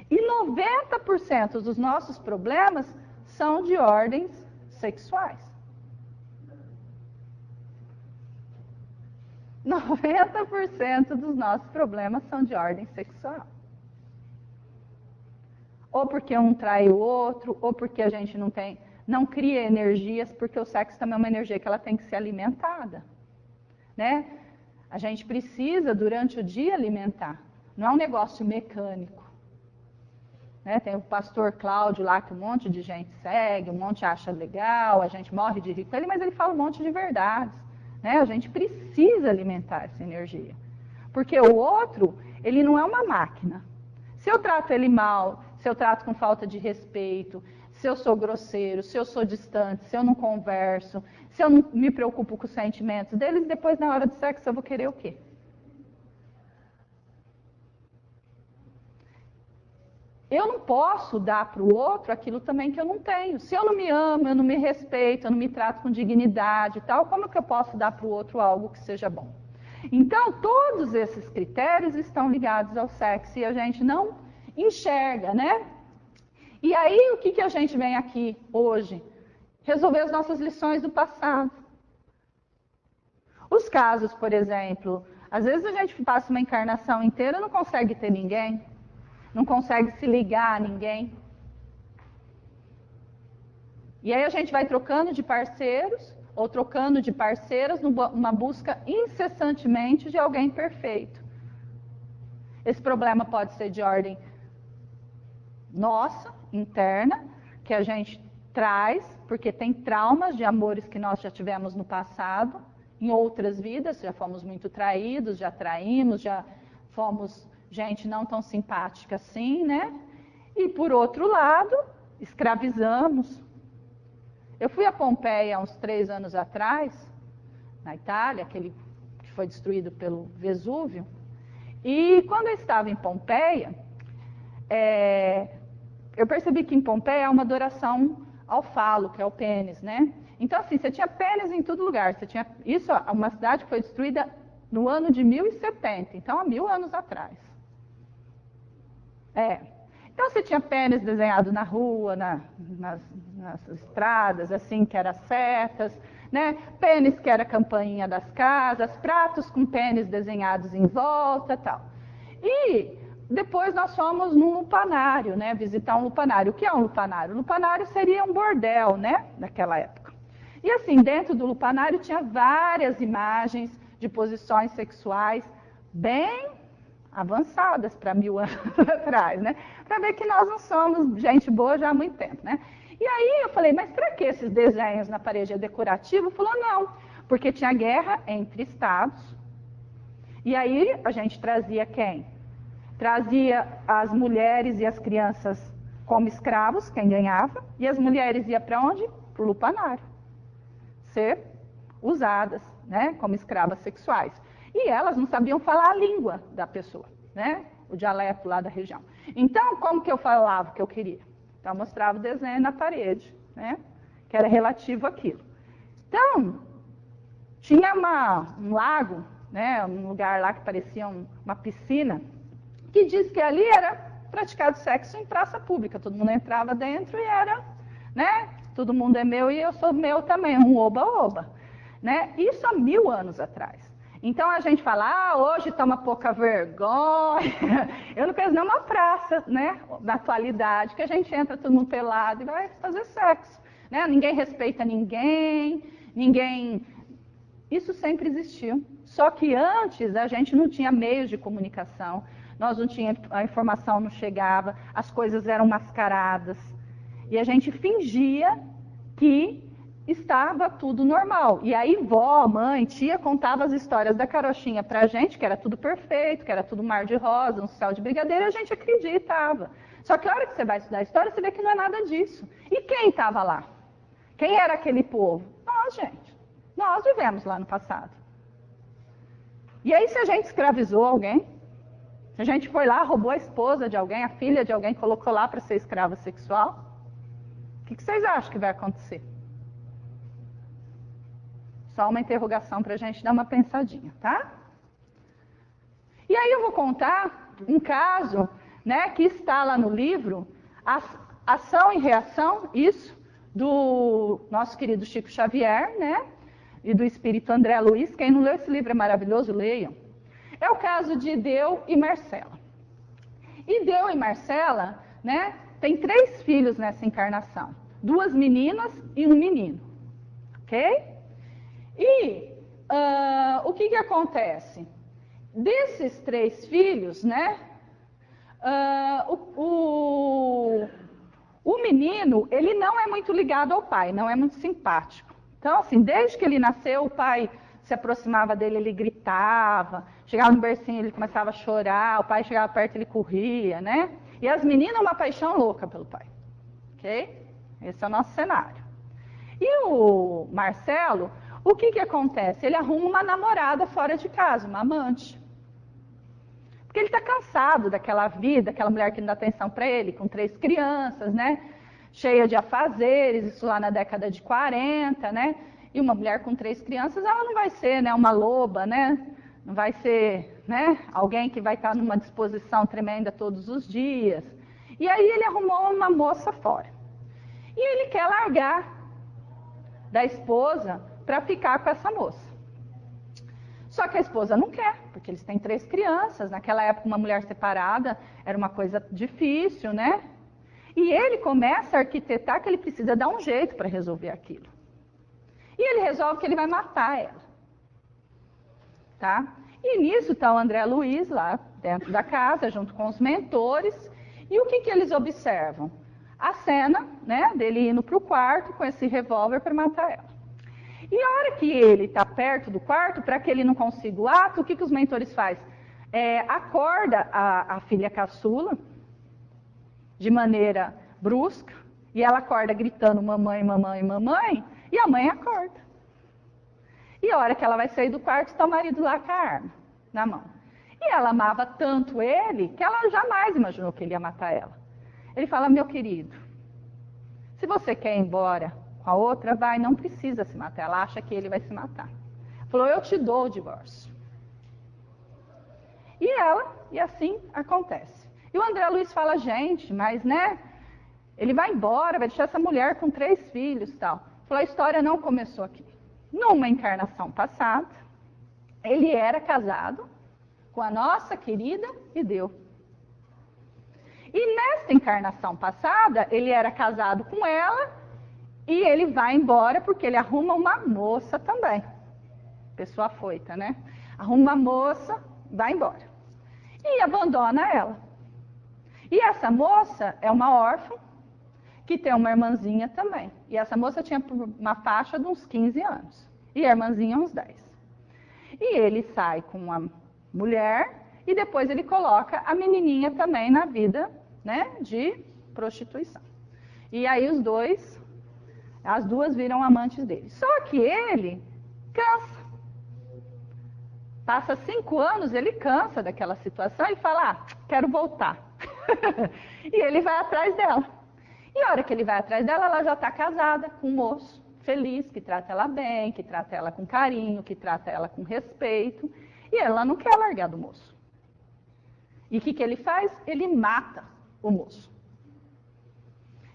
E 90% dos nossos problemas são de ordens sexuais. 90% dos nossos problemas são de ordem sexual. ou porque um trai o outro, ou porque a gente não cria energias, porque o sexo também é uma energia que ela tem que ser alimentada, né? A gente precisa, durante o dia, alimentar. Não é um negócio mecânico. Né? Tem o pastor Cláudio lá, que um monte de gente segue, um monte acha legal, a gente morre de rir com ele, mas ele fala um monte de verdades. Né? A gente precisa alimentar essa energia. Porque o outro, ele não é uma máquina. Se eu trato ele mal, se eu trato com falta de respeito, se eu sou grosseiro, se eu sou distante, se eu não converso, se eu não me preocupo com os sentimentos deles, depois na hora do sexo eu vou querer o quê? Eu não posso dar para o outro aquilo também que eu não tenho. Se eu não me amo, eu não me respeito, eu não me trato com dignidade e tal, como que eu posso dar para o outro algo que seja bom? Então, todos esses critérios estão ligados ao sexo e a gente não enxerga, né? E aí, o que a gente vem aqui hoje? Resolver as nossas lições do passado. Os casos, por exemplo, às vezes a gente passa uma encarnação inteira e não consegue ter ninguém, não consegue se ligar a ninguém. E aí a gente vai trocando de parceiros, ou trocando de parceiras, numa busca incessantemente de alguém perfeito. Esse problema pode ser de ordem nossa, interna, que a gente traz, porque tem traumas de amores que nós já tivemos no passado, em outras vidas, já fomos muito traídos, já traímos, já fomos gente não tão simpática assim, né? E por outro lado, escravizamos. Eu fui a Pompeia há uns 3 anos atrás, na Itália, aquele que foi destruído pelo Vesúvio, e quando eu estava em Pompeia, eu percebi que em Pompeia há uma adoração ao falo, que é o pênis, né? Então, assim, você tinha pênis em todo lugar. Isso é uma cidade que foi destruída no ano de 1070, então há 1000 anos atrás. Então, você tinha pênis desenhado na rua, nas estradas, assim, que eram setas, né? Pênis que era a campainha das casas, pratos com pênis desenhados em volta, tal. E depois nós fomos num lupanário, né? Visitar um lupanário. O que é um lupanário? O lupanário seria um bordel, né? Naquela época. E assim, dentro do lupanário tinha várias imagens de posições sexuais bem avançadas para 1000 anos atrás, né? Para ver que nós não somos gente boa já há muito tempo, né? E aí eu falei, mas para que esses desenhos na parede é decorativo? Falou, não, porque tinha guerra entre estados. E aí a gente trazia quem? Trazia as mulheres e as crianças como escravos, quem ganhava, e as mulheres iam para onde? Para o lupanário. Ser usadas, né, como escravas sexuais. E elas não sabiam falar a língua da pessoa, né? O dialeto lá da região. Então, como que eu falava o que eu queria? Então, eu mostrava o desenho na parede, né? Que era relativo àquilo. Então, tinha um lago, né? Um lugar lá que parecia uma piscina, que diz que ali era praticado sexo em praça pública. Todo mundo entrava dentro e era, né? Todo mundo é meu e eu sou meu também, um oba-oba. Né? Isso há 1000 anos atrás. Então a gente fala, hoje toma pouca vergonha. Eu não conheço nenhuma praça, né, na atualidade, que a gente entra todo mundo pelado e vai fazer sexo. Né? Ninguém respeita ninguém. Isso sempre existiu. Só que antes a gente não tinha meios de comunicação, a informação não chegava, as coisas eram mascaradas. E a gente fingia que estava tudo normal. E aí vó, mãe, tia contava as histórias da carochinha pra gente, que era tudo perfeito, que era tudo mar de rosa, um céu de brigadeiro, e a gente acreditava. Só que a hora que você vai estudar a história, você vê que não é nada disso. E quem estava lá? Quem era aquele povo? Nós, gente. Nós vivemos lá no passado. E aí, se a gente escravizou alguém, se a gente foi lá, roubou a esposa de alguém, a filha de alguém, colocou lá para ser escrava sexual, o que vocês acham que vai acontecer? Só uma interrogação para a gente dar uma pensadinha, tá? E aí eu vou contar um caso, né, que está lá no livro, Ação e Reação, isso, do nosso querido Chico Xavier, né, e do espírito André Luiz. Quem não leu esse livro é maravilhoso, leiam. É o caso de Ideu e Marcela. Ideu e Marcela, né, tem 3 filhos nessa encarnação. 2 meninas e um menino. Ok? E o que acontece? Desses 3 filhos, né? O menino, ele não é muito ligado ao pai, não é muito simpático. Então, assim, desde que ele nasceu, o pai se aproximava dele, ele gritava, chegava no bercinho, ele começava a chorar, o pai chegava perto, ele corria, né? E as meninas, uma paixão louca pelo pai. Ok? Esse é o nosso cenário. E o Marcelo, o que acontece? Ele arruma uma namorada fora de casa, uma amante. Porque ele está cansado daquela vida, aquela mulher que não dá atenção para ele, com 3 crianças, né? Cheia de afazeres, isso lá na década de 40, né? E uma mulher com 3 crianças, ela não vai ser, né, uma loba, né? Não vai ser, né, alguém que vai estar numa disposição tremenda todos os dias. E aí ele arrumou uma moça fora. E ele quer largar da esposa para ficar com essa moça. Só que a esposa não quer, porque eles têm 3 crianças. Naquela época, uma mulher separada era uma coisa difícil, né? E ele começa a arquitetar que ele precisa dar um jeito para resolver aquilo. E ele resolve que ele vai matar ela. Tá? E nisso está o André Luiz lá dentro da casa, junto com os mentores. E o que eles observam? A cena, né, dele indo para o quarto com esse revólver para matar ela. E a hora que ele está perto do quarto, para que ele não consiga o ato, o que os mentores fazem? Acorda a filha caçula, de maneira brusca, e ela acorda gritando mamãe, mamãe, mamãe, e a mãe acorda. E a hora que ela vai sair do quarto, está o marido lá com a arma na mão. E ela amava tanto ele, que ela jamais imaginou que ele ia matar ela. Ele fala, meu querido, se você quer ir embora com a outra, vai, não precisa se matar. Ela acha que ele vai se matar. Falou, eu te dou o divórcio. E assim acontece. E o André Luiz fala, gente, mas né, ele vai embora, vai deixar essa mulher com 3 filhos e tal. Falou, a história não começou aqui. Numa encarnação passada, ele era casado com a nossa querida Ideu. E nesta encarnação passada, ele era casado com ela e ele vai embora porque ele arruma uma moça também. Pessoa afoita, né? Arruma uma moça, vai embora. E abandona ela. E essa moça é uma órfã que tem uma irmãzinha também. E essa moça tinha uma faixa de uns 15 anos. E a irmãzinha uns 10. E ele sai com a mulher e depois ele coloca a menininha também na vida, né, de prostituição. E aí as duas viram amantes dele. Só que ele cansa. Passa 5 anos, ele cansa daquela situação e fala, quero voltar. E ele vai atrás dela. E a hora que ele vai atrás dela, ela já está casada com um moço feliz, que trata ela bem, que trata ela com carinho, que trata ela com respeito. E ela não quer largar do moço. E o que ele faz? Ele mata o moço.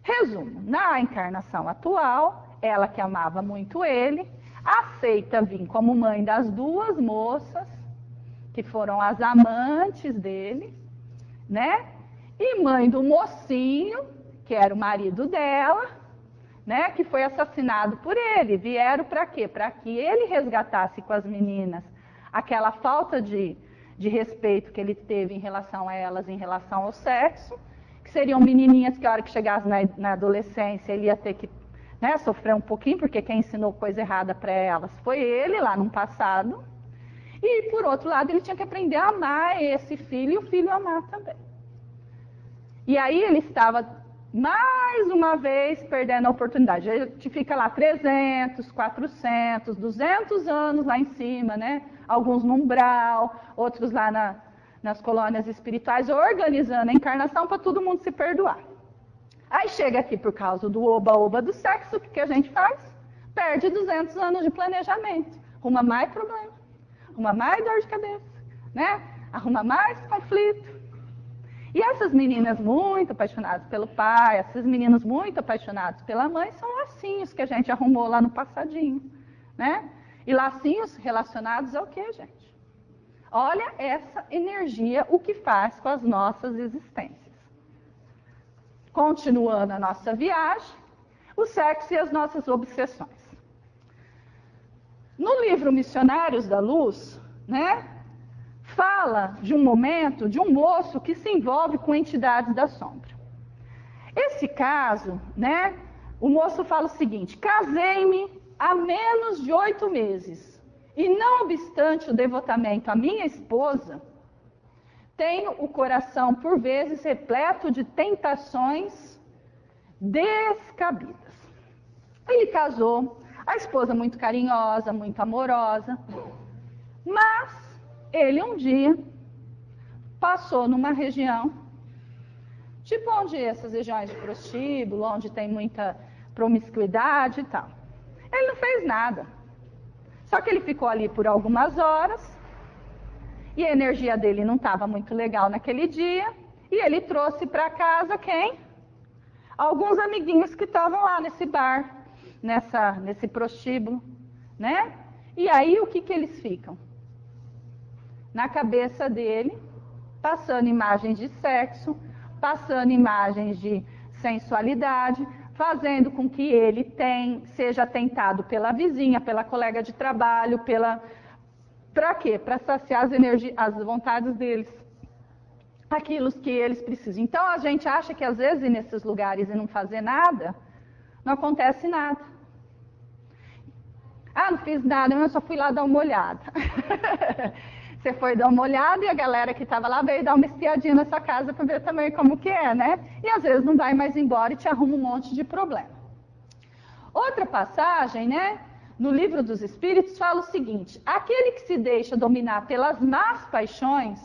Resumo, na encarnação atual, ela que amava muito ele, aceita vir como mãe das 2 moças, que foram as amantes dele, né? E mãe do mocinho, que era o marido dela, né? Que foi assassinado por ele. Vieram para quê? Para que ele resgatasse com as meninas aquela falta de respeito que ele teve em relação a elas, em relação ao sexo, que seriam menininhas que a hora que chegasse na adolescência ele ia ter que, né, sofrer um pouquinho, porque quem ensinou coisa errada para elas foi ele lá no passado. E, por outro lado, ele tinha que aprender a amar esse filho e o filho amar também. E aí ele estava, mais uma vez, perdendo a oportunidade. A gente fica lá 300, 400, 200 anos lá em cima, né? Alguns no umbral, outros lá nas colônias espirituais, organizando a encarnação para todo mundo se perdoar. Aí chega aqui por causa do oba-oba do sexo, o que a gente faz? Perde 200 anos de planejamento. Arruma mais problema, arruma mais dor de cabeça, né? Arruma mais conflito. E essas meninas muito apaixonadas pelo pai, esses meninos muito apaixonados pela mãe, são lacinhos que a gente arrumou lá no passadinho, né? E lacinhos relacionados ao quê, gente? Olha essa energia, o que faz com as nossas existências. continuando a nossa viagem, o sexo e as nossas obsessões. No livro Missionários da Luz, né, fala de um momento de um moço que se envolve com entidades da sombra. Esse caso, né, o moço fala o seguinte: casei-me há menos de 8 meses e, não obstante o devotamento à minha esposa, tenho o coração por vezes repleto de tentações descabidas. Ele casou, a esposa muito carinhosa, muito amorosa, mas ele um dia passou numa região, tipo onde essas regiões de prostíbulo, onde tem muita promiscuidade e tal. Ele não fez nada. Só que ele ficou ali por algumas horas, e a energia dele não estava muito legal naquele dia, e ele trouxe para casa quem? Alguns amiguinhos que estavam lá nesse bar, nesse prostíbulo, né? E aí o que eles ficam? Na cabeça dele, passando imagens de sexo, passando imagens de sensualidade, fazendo com que ele seja tentado pela vizinha, pela colega de trabalho, para quê? Para saciar as vontades deles, aquilo que eles precisam. Então a gente acha que às vezes ir nesses lugares e não fazer nada, não acontece nada. Ah, não fiz nada, eu só fui lá dar uma olhada. Você foi dar uma olhada e a galera que estava lá veio dar uma espiadinha nessa casa para ver também como que é, né? E às vezes não vai mais embora e te arruma um monte de problema. Outra passagem, né? No Livro dos Espíritos fala o seguinte: aquele que se deixa dominar pelas más paixões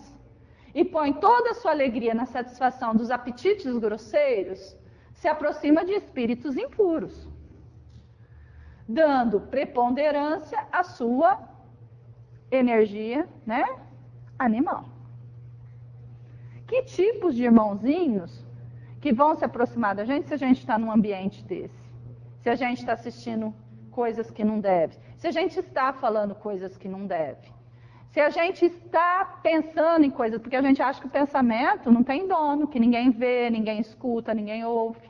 e põe toda a sua alegria na satisfação dos apetites grosseiros, se aproxima de espíritos impuros, dando preponderância à sua energia, né, animal. Que tipos de irmãozinhos que vão se aproximar da gente se a gente está num ambiente desse? Se a gente está assistindo coisas que não deve? Se a gente está falando coisas que não deve? Se a gente está pensando em coisas, porque a gente acha que o pensamento não tem dono, que ninguém vê, ninguém escuta, ninguém ouve,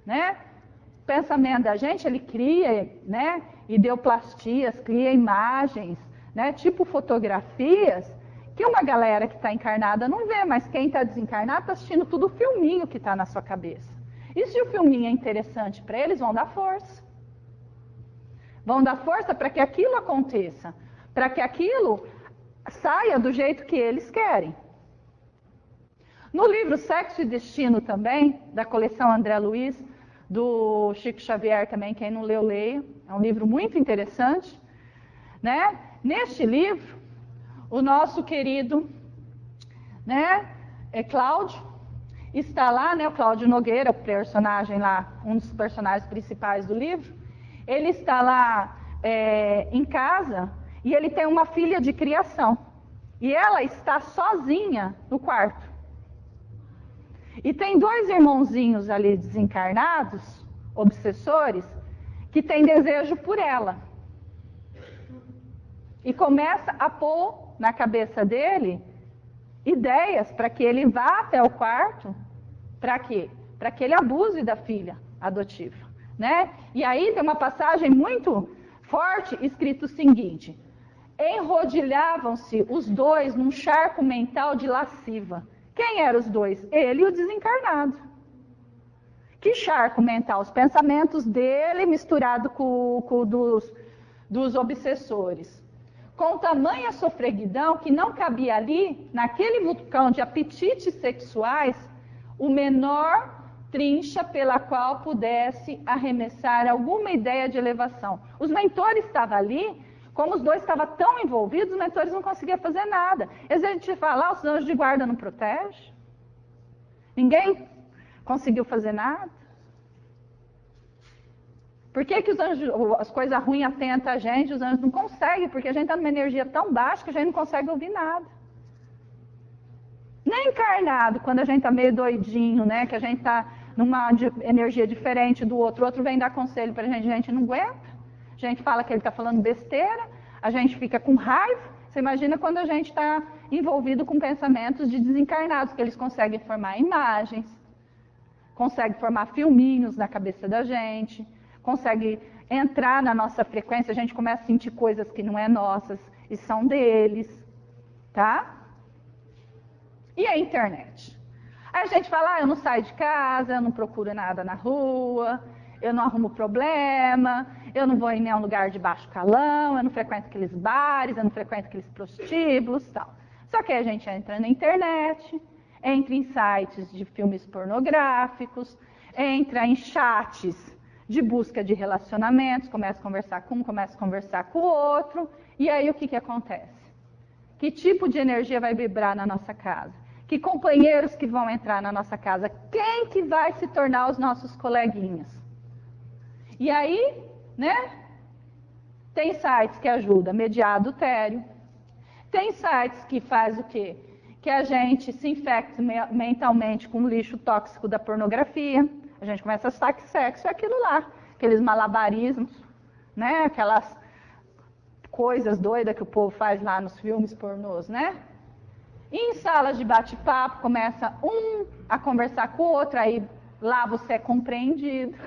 né? O pensamento da gente, ele cria, né, ideoplastias, cria imagens, né, tipo fotografias, que uma galera que está encarnada não vê, mas quem está desencarnado está assistindo tudo o filminho que está na sua cabeça. E se o filminho é interessante para eles, vão dar força. Vão dar força para que aquilo aconteça, para que aquilo saia do jeito que eles querem. No livro Sexo e Destino também, da coleção André Luiz, do Chico Xavier também, quem não leu, leia. É um livro muito interessante, né? Neste livro, o nosso querido, né, Cláudio, está lá, né, o Cláudio Nogueira, o personagem lá, um dos personagens principais do livro, ele está lá em casa e ele tem uma filha de criação. E ela está sozinha no quarto. E tem 2 irmãozinhos ali desencarnados, obsessores, que têm desejo por ela. E começa a pôr na cabeça dele ideias para que ele vá até o quarto. Para quê? Para que ele abuse da filha adotiva, né? E aí tem uma passagem muito forte escrito o seguinte: enrodilhavam-se os 2 num charco mental de lasciva. Quem eram os 2? Ele e o desencarnado. Que charco mental? Os pensamentos dele misturado com dos obsessores. Com tamanha sofreguidão que não cabia ali, naquele vulcão de apetites sexuais, o menor trincha pela qual pudesse arremessar alguma ideia de elevação. Os mentores estavam ali, como os 2 estavam tão envolvidos, os mentores não conseguiam fazer nada. Às vezes a gente fala, os anjos de guarda não protegem? Ninguém conseguiu fazer nada? Por que os anjos, as coisas ruins atentam a gente, os anjos não conseguem? Porque a gente está numa energia tão baixa que a gente não consegue ouvir nada. Nem encarnado, quando a gente está meio doidinho, né, que a gente está numa energia diferente do outro, o outro vem dar conselho para a gente não aguenta. A gente fala que ele está falando besteira, a gente fica com raiva. Você imagina quando a gente está envolvido com pensamentos de desencarnados, que eles conseguem formar imagens, consegue formar filminhos na cabeça da gente, consegue entrar na nossa frequência, a gente começa a sentir coisas que não é nossas e são deles, tá? E a internet? Aí a gente fala, eu não saio de casa, eu não procuro nada na rua, eu não arrumo problema, eu não vou em nenhum lugar de baixo calão, eu não frequento aqueles bares, eu não frequento aqueles prostíbulos e tal. Só que aí a gente entra na internet, entra em sites de filmes pornográficos, entra em chats de busca de relacionamentos, começa a conversar com um, começa a conversar com o outro, e aí o que acontece? Que tipo de energia vai vibrar na nossa casa? Que companheiros que vão entrar na nossa casa? Quem que vai se tornar os nossos coleguinhas? E aí, né, tem sites que ajudam a mediar adultério, tem sites que faz o quê? Que a gente se infecta mentalmente com o lixo tóxico da pornografia, a gente começa a achar que sexo é aquilo lá, aqueles malabarismos, né, aquelas coisas doidas que o povo faz lá nos filmes pornôs, né? E em salas de bate-papo, começa um a conversar com o outro, aí lá você é compreendido,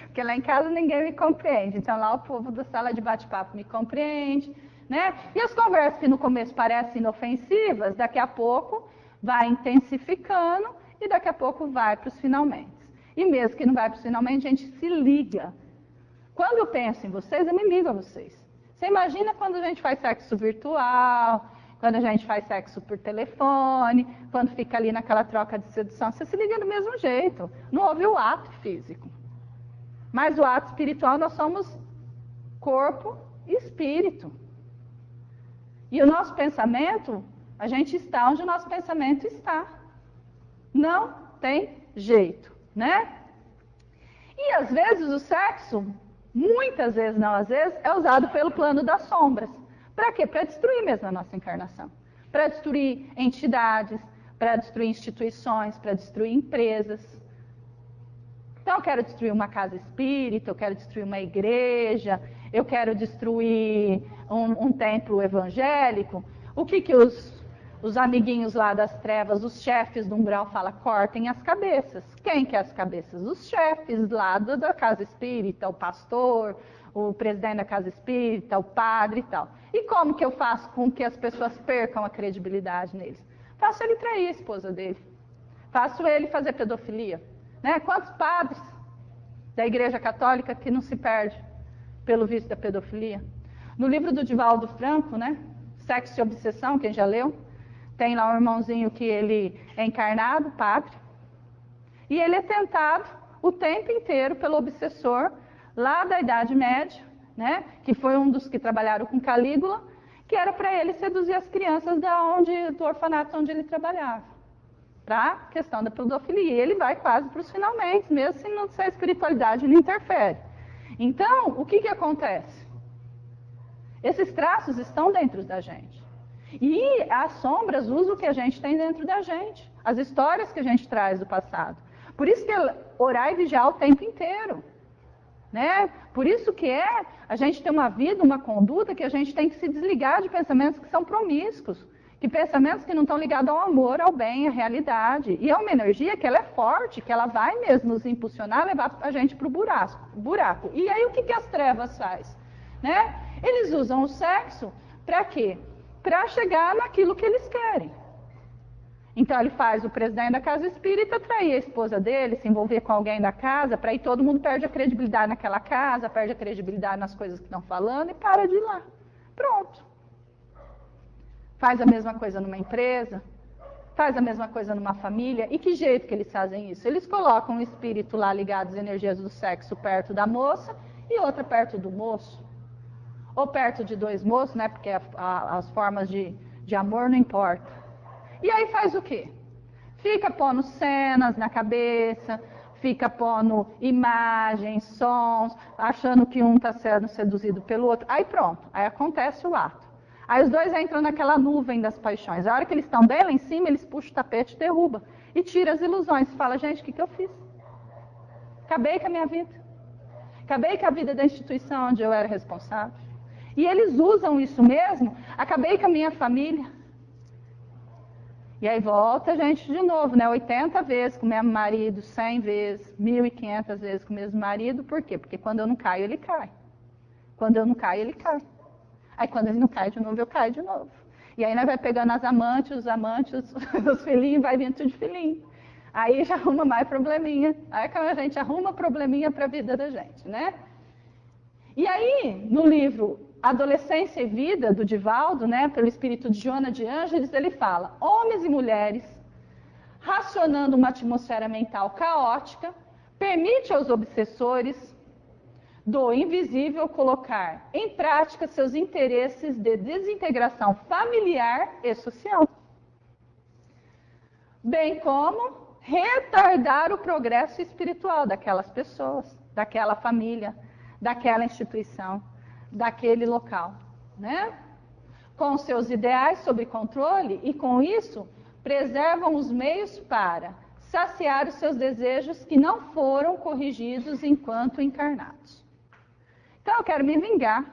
porque lá em casa ninguém me compreende, então lá o povo da sala de bate-papo me compreende, né? E as conversas que no começo parecem inofensivas, daqui a pouco vai intensificando e daqui a pouco vai para os finalmente. E mesmo que não vai para os finalmente, a gente se liga. Quando eu penso em vocês, eu me ligo a vocês. Você imagina quando a gente faz sexo virtual, quando a gente faz sexo por telefone, quando fica ali naquela troca de sedução, você se liga do mesmo jeito. Não houve o ato físico. Mas o ato espiritual, nós somos corpo e espírito. E o nosso pensamento, a gente está onde o nosso pensamento está. Não tem jeito, né? E às vezes o sexo, muitas vezes, não às vezes, é usado pelo plano das sombras. Para quê? Para destruir mesmo a nossa encarnação. Para destruir entidades, para destruir instituições, para destruir empresas. Então eu quero destruir uma casa espírita, eu quero destruir uma igreja, eu quero destruir um templo evangélico. O que os amiguinhos lá das trevas, os chefes do umbral falam? Cortem as cabeças. Quem que é as cabeças? Os chefes lá da casa espírita, o pastor, o presidente da casa espírita, o padre e tal. E como que eu faço com que as pessoas percam a credibilidade neles? Faço ele trair a esposa dele. Faço ele fazer pedofilia. Né? Quantos padres da Igreja Católica que não se perde pelo vício da pedofilia? No livro do Divaldo Franco, né? Sexo e Obsessão, quem já leu, tem lá um irmãozinho que ele é encarnado, padre, e ele é tentado o tempo inteiro pelo obsessor lá da Idade Média, né? Que foi um dos que trabalharam com Calígula, que era para ele seduzir as crianças do orfanato onde ele trabalhava, para a questão da pedofilia. E ele vai quase para os finalmente, mesmo se a espiritualidade não interfere. Então, o que acontece? Esses traços estão dentro da gente. E as sombras usam o que a gente tem dentro da gente, as histórias que a gente traz do passado. Por isso que é orar e vigiar o tempo inteiro. Né? Por isso que a gente tem uma vida, uma conduta que a gente tem que se desligar de pensamentos que são promíscuos, que pensamentos que não estão ligados ao amor, ao bem, à realidade. E é uma energia que ela é forte, que ela vai mesmo nos impulsionar, levar a gente para o buraco. E aí o que as trevas faz? Né? Eles usam o sexo para quê? Para chegar naquilo que eles querem. Então ele faz o presidente da casa espírita trair a esposa dele, se envolver com alguém da casa, para aí todo mundo perde a credibilidade naquela casa, perde a credibilidade nas coisas que estão falando e para de ir lá. Pronto. Faz a mesma coisa numa empresa, faz a mesma coisa numa família. E que jeito que eles fazem isso? Eles colocam um espírito lá ligado às energias do sexo perto da moça e outra perto do moço. Ou perto de dois moços, né? Porque as formas de amor não importam. E aí faz o quê? Fica pondo cenas na cabeça, fica pondo imagens, sons, achando que um está sendo seduzido pelo outro. Aí pronto, aí acontece o ato. Aí os dois entram naquela nuvem das paixões. A hora que eles estão bem lá em cima, eles puxam o tapete e derrubam. E tira as ilusões. Fala, gente, o que eu fiz? Acabei com a minha vida. Acabei com a vida da instituição onde eu era responsável. E eles usam isso mesmo. Acabei com a minha família. E aí volta a gente de novo, né? 80 vezes com o mesmo marido, 100 vezes, 1.500 vezes com o mesmo marido. Por quê? Porque quando eu não caio, ele cai. Quando eu não caio, ele cai. Aí quando ele não cai de novo, eu caio de novo. E aí nós vai pegando as amantes, os filhinhos, vai vindo tudo de filhinho. Aí já arruma mais probleminha. Aí a gente arruma probleminha para a vida da gente, né? E aí, no livro Adolescência e Vida, do Divaldo, né, pelo espírito de Joana de Ângeles, ele fala: homens e mulheres, racionando uma atmosfera mental caótica, permite aos obsessores do invisível colocar em prática seus interesses de desintegração familiar e social, bem como retardar o progresso espiritual daquelas pessoas, daquela família, daquela instituição, daquele local, né? Com seus ideais sob controle e, com isso, preservam os meios para saciar os seus desejos que não foram corrigidos enquanto encarnados. Então, eu quero me vingar.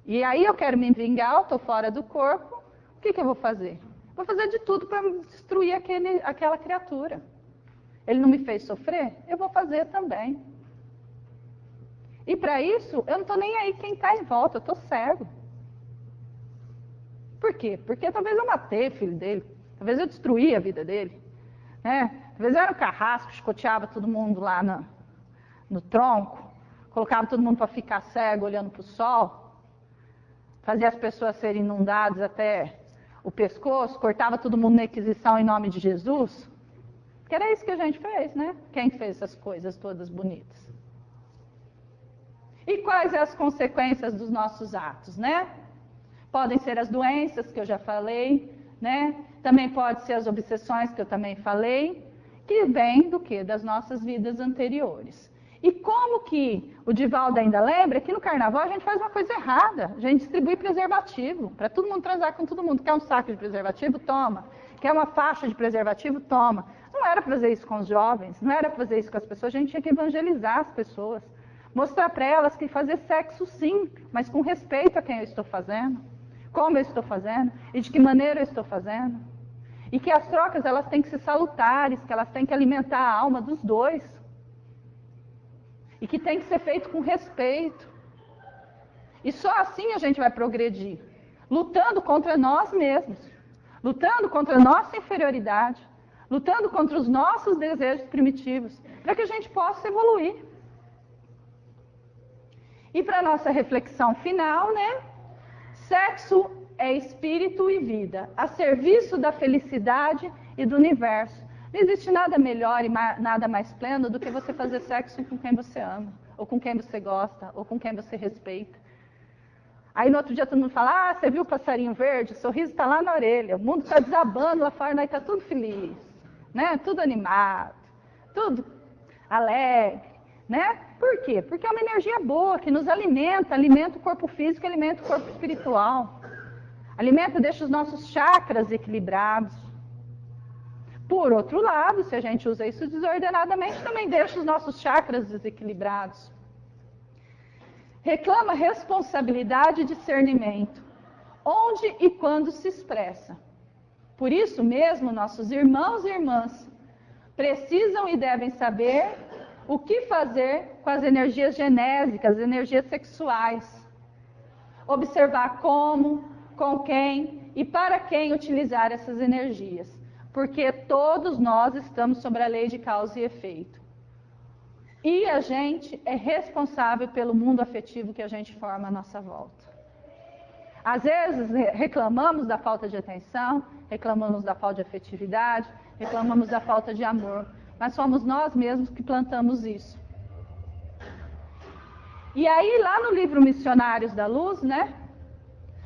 E aí eu quero me vingar, eu estou fora do corpo, o que eu vou fazer? Vou fazer de tudo para destruir aquela criatura. Ele não me fez sofrer? Eu vou fazer também. E para isso, eu não estou nem aí quem está em volta, eu estou cego. Por quê? Porque talvez eu matei o filho dele, talvez eu destruí a vida dele. Né? Talvez eu era um carrasco, escoteava todo mundo lá no tronco, colocava todo mundo para ficar cego olhando para o sol, fazia as pessoas serem inundadas até o pescoço, cortava todo mundo na Inquisição em nome de Jesus. Porque era isso que a gente fez, né? Quem fez essas coisas todas bonitas? E quais são as consequências dos nossos atos, né? Podem ser as doenças, que eu já falei, né? Também pode ser as obsessões, que eu também falei, que vêm do quê? Das nossas vidas anteriores. E como que o Divaldo ainda lembra que no carnaval a gente faz uma coisa errada. A gente distribui preservativo, para todo mundo transar com todo mundo. Quer um saco de preservativo? Toma. Quer uma faixa de preservativo? Toma. Não era para fazer isso com os jovens, não era para fazer isso com as pessoas, a gente tinha que evangelizar as pessoas. Mostrar para elas que fazer sexo sim, mas com respeito a quem eu estou fazendo, como eu estou fazendo e de que maneira eu estou fazendo. E que as trocas elas têm que ser salutares, que elas têm que alimentar a alma dos dois. E que tem que ser feito com respeito. E só assim a gente vai progredir, lutando contra nós mesmos, lutando contra a nossa inferioridade, lutando contra os nossos desejos primitivos, para que a gente possa evoluir. E para a nossa reflexão final, né? Sexo é espírito e vida, a serviço da felicidade e do universo. Não existe nada melhor e nada mais pleno do que você fazer sexo com quem você ama, ou com quem você gosta, ou com quem você respeita. Aí no outro dia todo mundo fala: ah, você viu o passarinho verde? O sorriso está lá na orelha, o mundo está desabando lá fora, nós está tudo feliz, né? Tudo animado, tudo alegre. Né? Por quê? Porque é uma energia boa, que nos alimenta, alimenta o corpo físico, alimenta o corpo espiritual. Alimenta, deixa os nossos chakras equilibrados. Por outro lado, se a gente usa isso desordenadamente, também deixa os nossos chakras desequilibrados. Reclama responsabilidade e discernimento, onde e quando se expressa. Por isso mesmo, nossos irmãos e irmãs precisam e devem saber o que fazer com as energias genésicas, as energias sexuais. Observar como, com quem e para quem utilizar essas energias. Porque todos nós estamos sob a lei de causa e efeito. E a gente é responsável pelo mundo afetivo que a gente forma à nossa volta. Às vezes reclamamos da falta de atenção, reclamamos da falta de afetividade, reclamamos da falta de amor. Mas somos nós mesmos que plantamos isso. E aí, lá no livro Missionários da Luz, né?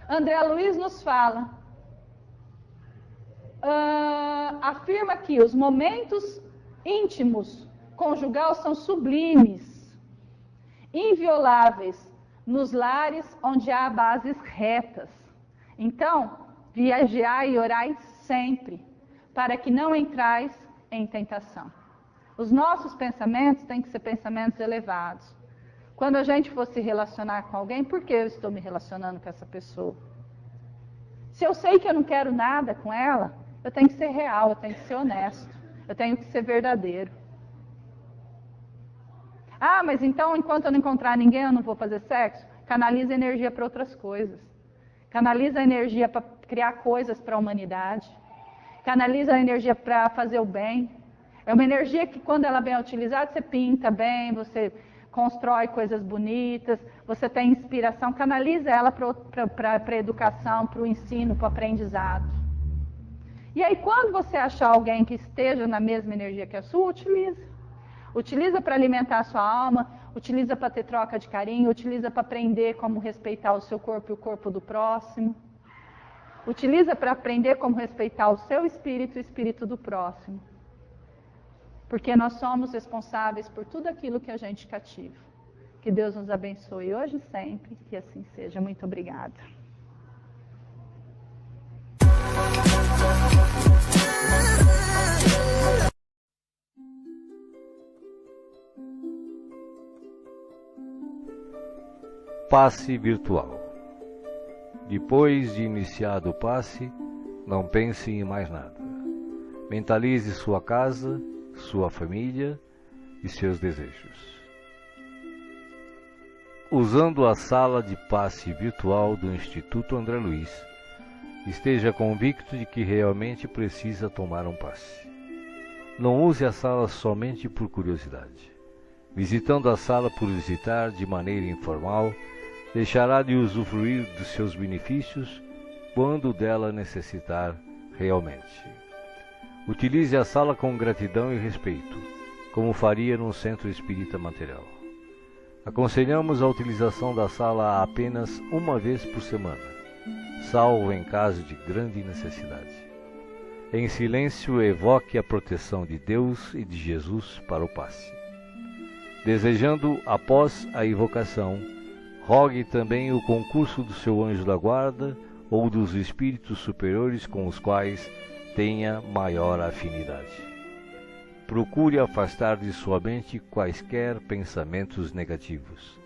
André Luiz nos fala, afirma que os momentos íntimos conjugal são sublimes, invioláveis, nos lares onde há bases retas. Então, vigiai e orai sempre, para que não entrais em tentação. Os nossos pensamentos têm que ser pensamentos elevados. Quando a gente for se relacionar com alguém, por que eu estou me relacionando com essa pessoa? Se eu sei que eu não quero nada com ela, eu tenho que ser real, eu tenho que ser honesto, eu tenho que ser verdadeiro. Ah, mas então enquanto eu não encontrar ninguém eu não vou fazer sexo? Canaliza energia para outras coisas. Canaliza a energia para criar coisas para a humanidade. Canaliza a energia para fazer o bem. É uma energia que, quando ela é bem utilizada, você pinta bem, você constrói coisas bonitas, você tem inspiração. Canaliza ela para a educação, para o ensino, para o aprendizado. E aí, quando você achar alguém que esteja na mesma energia que a sua, utiliza. Utiliza para alimentar a sua alma, utiliza para ter troca de carinho, utiliza para aprender como respeitar o seu corpo e o corpo do próximo. Utiliza para aprender como respeitar o seu espírito e o espírito do próximo. Porque nós somos responsáveis por tudo aquilo que a gente cativa. Que Deus nos abençoe hoje e sempre, que assim seja. Muito obrigada. Passe virtual. Depois de iniciado o passe, não pense em mais nada. Mentalize sua casa, sua família e seus desejos. Usando a sala de passe virtual do Instituto André Luiz, esteja convicto de que realmente precisa tomar um passe. Não use a sala somente por curiosidade. Visitando a sala por visitar de maneira informal, deixará de usufruir dos seus benefícios quando dela necessitar realmente. Utilize a sala com gratidão e respeito, como faria num centro espírita material. Aconselhamos a utilização da sala apenas uma vez por semana, salvo em caso de grande necessidade. Em silêncio, evoque a proteção de Deus e de Jesus para o passe. Desejando, após a invocação, rogue também o concurso do seu anjo da guarda ou dos espíritos superiores com os quais tenha maior afinidade. Procure afastar de sua mente quaisquer pensamentos negativos.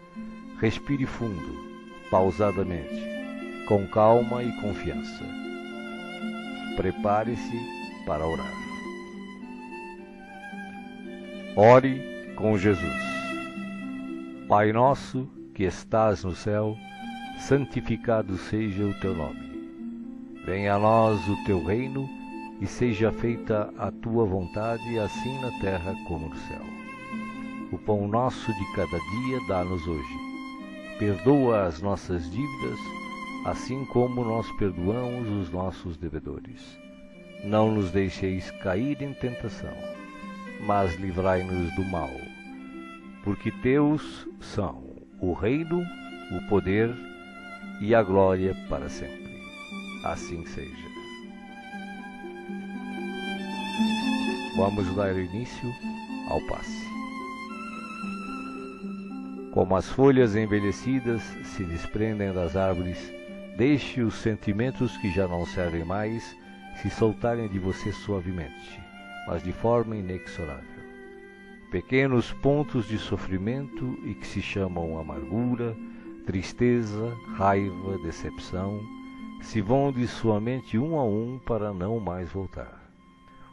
Respire fundo, pausadamente, com calma e confiança. Prepare-se para orar. Ore com Jesus. Pai nosso, que estás no céu, santificado seja o teu nome. Venha a nós o teu reino e seja feita a tua vontade, assim na terra como no céu. O pão nosso de cada dia dá-nos hoje. Perdoa as nossas dívidas, assim como nós perdoamos os nossos devedores. Não nos deixeis cair em tentação, mas livrai-nos do mal, porque teus são o reino, o poder e a glória para sempre. Assim seja. Vamos dar início ao passe. Como as folhas envelhecidas se desprendem das árvores, deixe os sentimentos que já não servem mais se soltarem de você suavemente, mas de forma inexorável. Pequenos pontos de sofrimento e que se chamam amargura, tristeza, raiva, decepção, se vão de sua mente um a um para não mais voltar.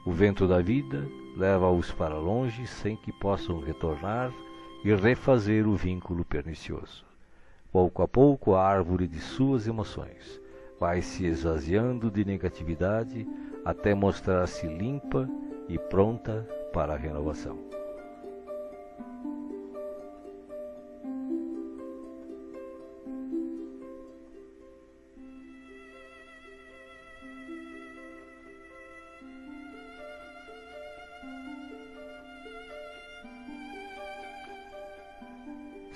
O vento da vida leva-os para longe sem que possam retornar e refazer o vínculo pernicioso. Pouco a pouco a árvore de suas emoções vai se esvaziando de negatividade até mostrar-se limpa e pronta para a renovação.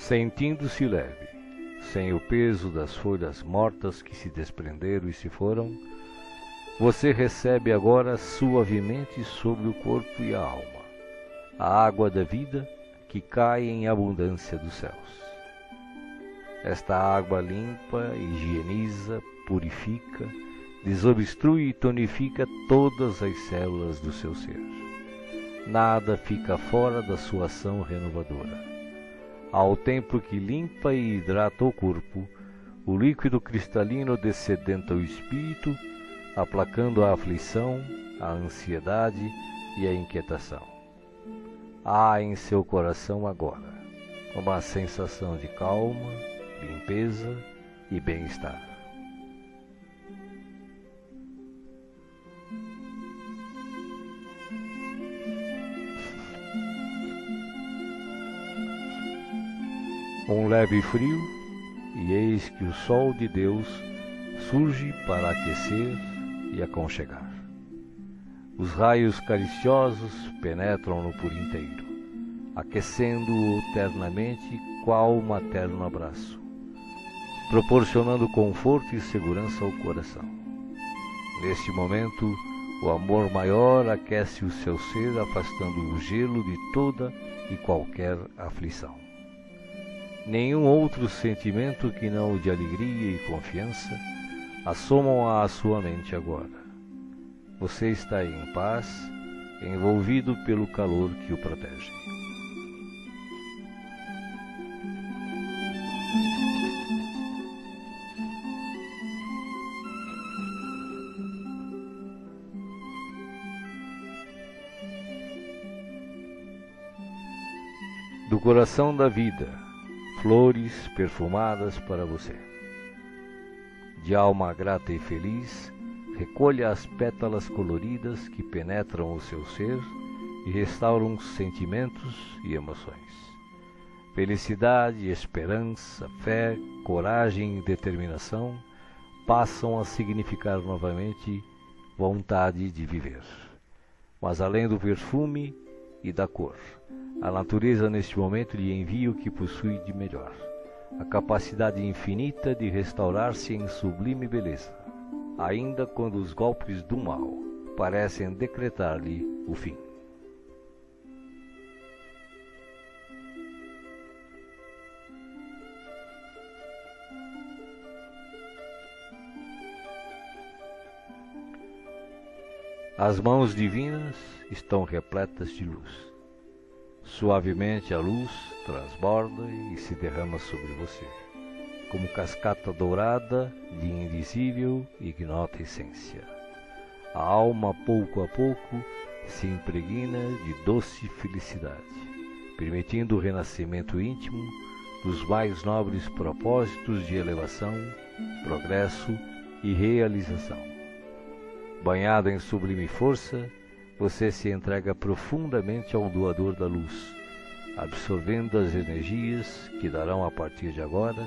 Sentindo-se leve, sem o peso das folhas mortas que se desprenderam e se foram, você recebe agora suavemente sobre o corpo e a alma a água da vida que cai em abundância dos céus. Esta água limpa, higieniza, purifica, desobstrui e tonifica todas as células do seu ser. Nada fica fora da sua ação renovadora. Ao tempo que limpa e hidrata o corpo, o líquido cristalino descedenta o espírito, aplacando a aflição, a ansiedade e a inquietação. Há em seu coração agora uma sensação de calma, limpeza e bem-estar. Um leve frio, e eis que o sol de Deus surge para aquecer e aconchegar. Os raios cariciosos penetram-no por inteiro, aquecendo-o ternamente qual materno abraço, proporcionando conforto e segurança ao coração. Neste momento, o amor maior aquece o seu ser, afastando o gelo de toda e qualquer aflição. Nenhum outro sentimento que não o de alegria e confiança assomam à sua mente agora. Você está em paz, envolvido pelo calor que o protege. Do coração da vida, flores perfumadas para você. De alma grata e feliz, recolha as pétalas coloridas que penetram o seu ser e restauram sentimentos e emoções. Felicidade, esperança, fé, coragem e determinação passam a significar novamente vontade de viver. Mas além do perfume e da cor, a natureza neste momento lhe envia o que possui de melhor, a capacidade infinita de restaurar-se em sublime beleza, ainda quando os golpes do mal parecem decretar-lhe o fim. As mãos divinas estão repletas de luz. Suavemente a luz transborda e se derrama sobre você, como cascata dourada de invisível e ignota essência. A alma, pouco a pouco, se impregna de doce felicidade, permitindo o renascimento íntimo dos mais nobres propósitos de elevação, progresso e realização. Banhado em sublime força, você se entrega profundamente ao doador da luz, absorvendo as energias que darão a partir de agora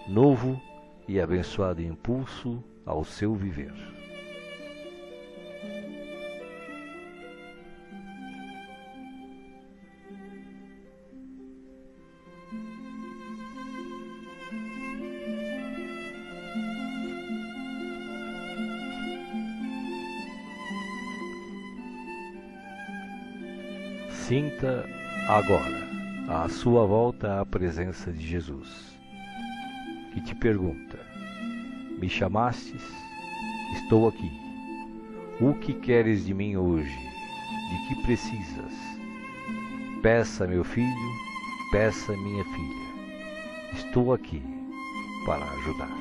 novo e abençoado impulso ao seu viver. Sinta agora à sua volta a presença de Jesus, que te pergunta: me chamastes? Estou aqui. O que queres de mim hoje? De que precisas? Peça, meu filho, peça, minha filha. Estou aqui para ajudar.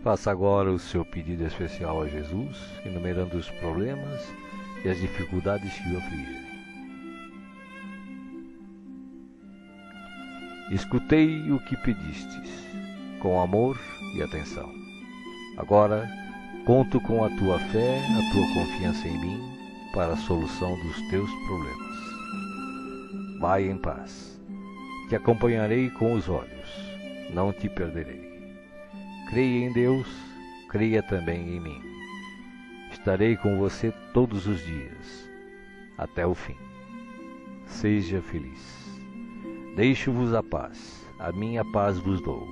Faça agora o seu pedido especial a Jesus, enumerando os problemas e as dificuldades que o afligem. Escutei o que pedistes, com amor e atenção. Agora, conto com a tua fé, a tua confiança em mim, para a solução dos teus problemas. Vai em paz. Te acompanharei com os olhos, não te perderei. Creia em Deus, creia também em mim. Estarei com você todos os dias, até o fim. Seja feliz. Deixo-vos a paz, a minha paz vos dou.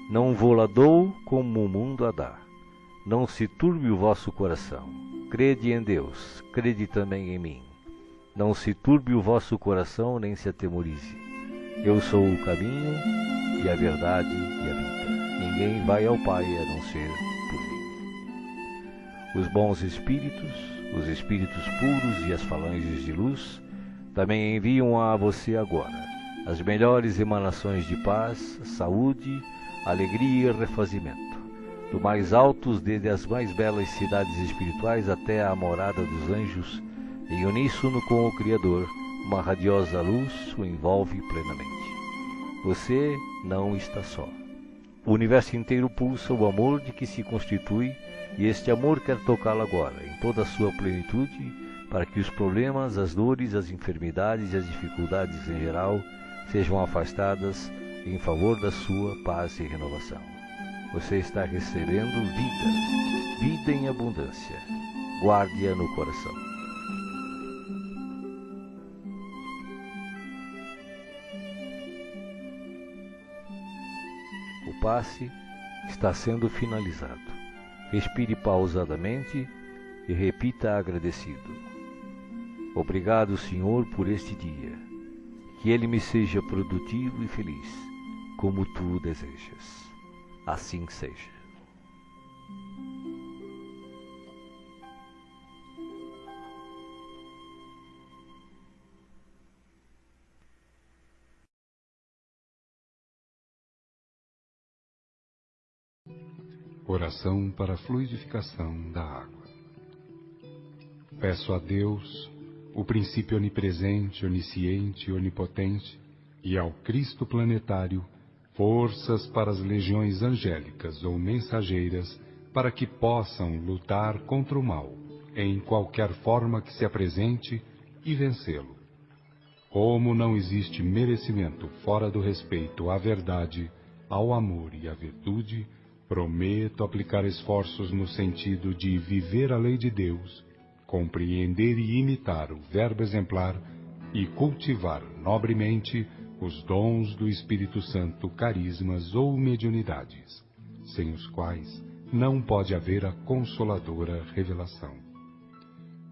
Não vou-la dou como o mundo a dá. Não se turbe o vosso coração. Crede em Deus, crede também em mim. Não se turbe o vosso coração, nem se atemorize. Eu sou o caminho e a verdade e a vida. Ninguém vai ao Pai a não ser por mim. Os bons espíritos, os espíritos puros e as falanges de luz também enviam a você agora as melhores emanações de paz, saúde, alegria e refazimento. Do mais altos, desde as mais belas cidades espirituais até a morada dos anjos, em uníssono com o Criador, uma radiosa luz o envolve plenamente. Você não está só. O universo inteiro pulsa o amor de que se constitui, e este amor quer tocá-lo agora, em toda a sua plenitude, para que os problemas, as dores, as enfermidades e as dificuldades em geral sejam afastadas em favor da sua paz e renovação. Você está recebendo vida, vida em abundância. Guarde-a no coração. O passe está sendo finalizado. Respire pausadamente e repita agradecido. Obrigado, Senhor, por este dia. Que ele me seja produtivo e feliz, como tu desejas. Assim seja. Oração para a fluidificação da água. Peço a Deus, o princípio onipresente, onisciente e onipotente, e ao Cristo planetário, forças para as legiões angélicas ou mensageiras, para que possam lutar contra o mal, em qualquer forma que se apresente, e vencê-lo. Como não existe merecimento fora do respeito à verdade, ao amor e à virtude, prometo aplicar esforços no sentido de viver a lei de Deus, compreender e imitar o verbo exemplar e cultivar nobremente os dons do Espírito Santo, carismas ou mediunidades, sem os quais não pode haver a consoladora revelação.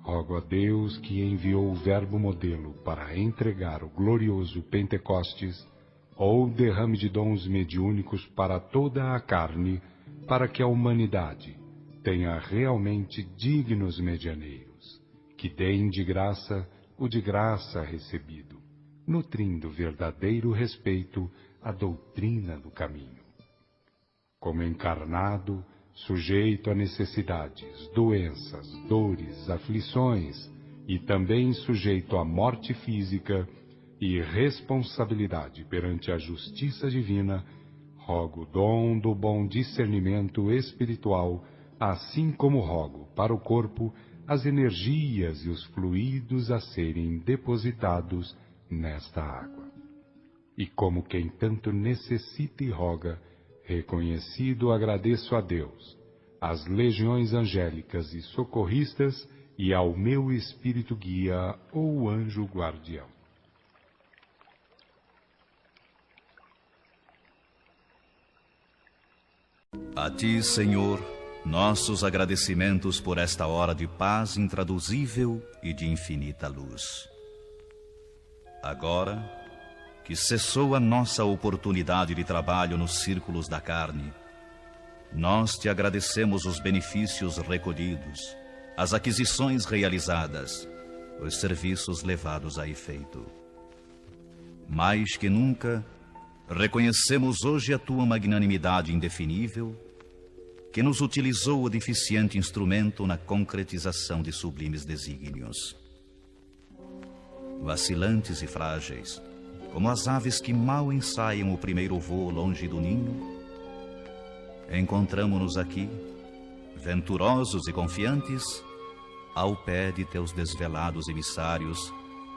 Rogo a Deus, que enviou o verbo modelo para entregar o glorioso Pentecostes, ou derrame de dons mediúnicos para toda a carne, para que a humanidade tenha realmente dignos medianeiros, que deem de graça o de graça recebido, nutrindo verdadeiro respeito à doutrina do caminho. Como encarnado, sujeito a necessidades, doenças, dores, aflições, e também sujeito à morte física e responsabilidade perante a justiça divina, rogo o dom do bom discernimento espiritual, assim como rogo para o corpo as energias e os fluidos a serem depositados nesta água. E como quem tanto necessita e roga, reconhecido agradeço a Deus, às legiões angélicas e socorristas e ao meu espírito guia ou anjo guardião. A ti, Senhor, nossos agradecimentos por esta hora de paz intraduzível e de infinita luz. Agora que cessou a nossa oportunidade de trabalho nos círculos da carne, nós te agradecemos os benefícios recolhidos, as aquisições realizadas, os serviços levados a efeito. Mais que nunca, reconhecemos hoje a tua magnanimidade indefinível, que nos utilizou o deficiente instrumento na concretização de sublimes desígnios. Vacilantes e frágeis, como as aves que mal ensaiam o primeiro voo longe do ninho, encontramo-nos aqui, venturosos e confiantes, ao pé de teus desvelados emissários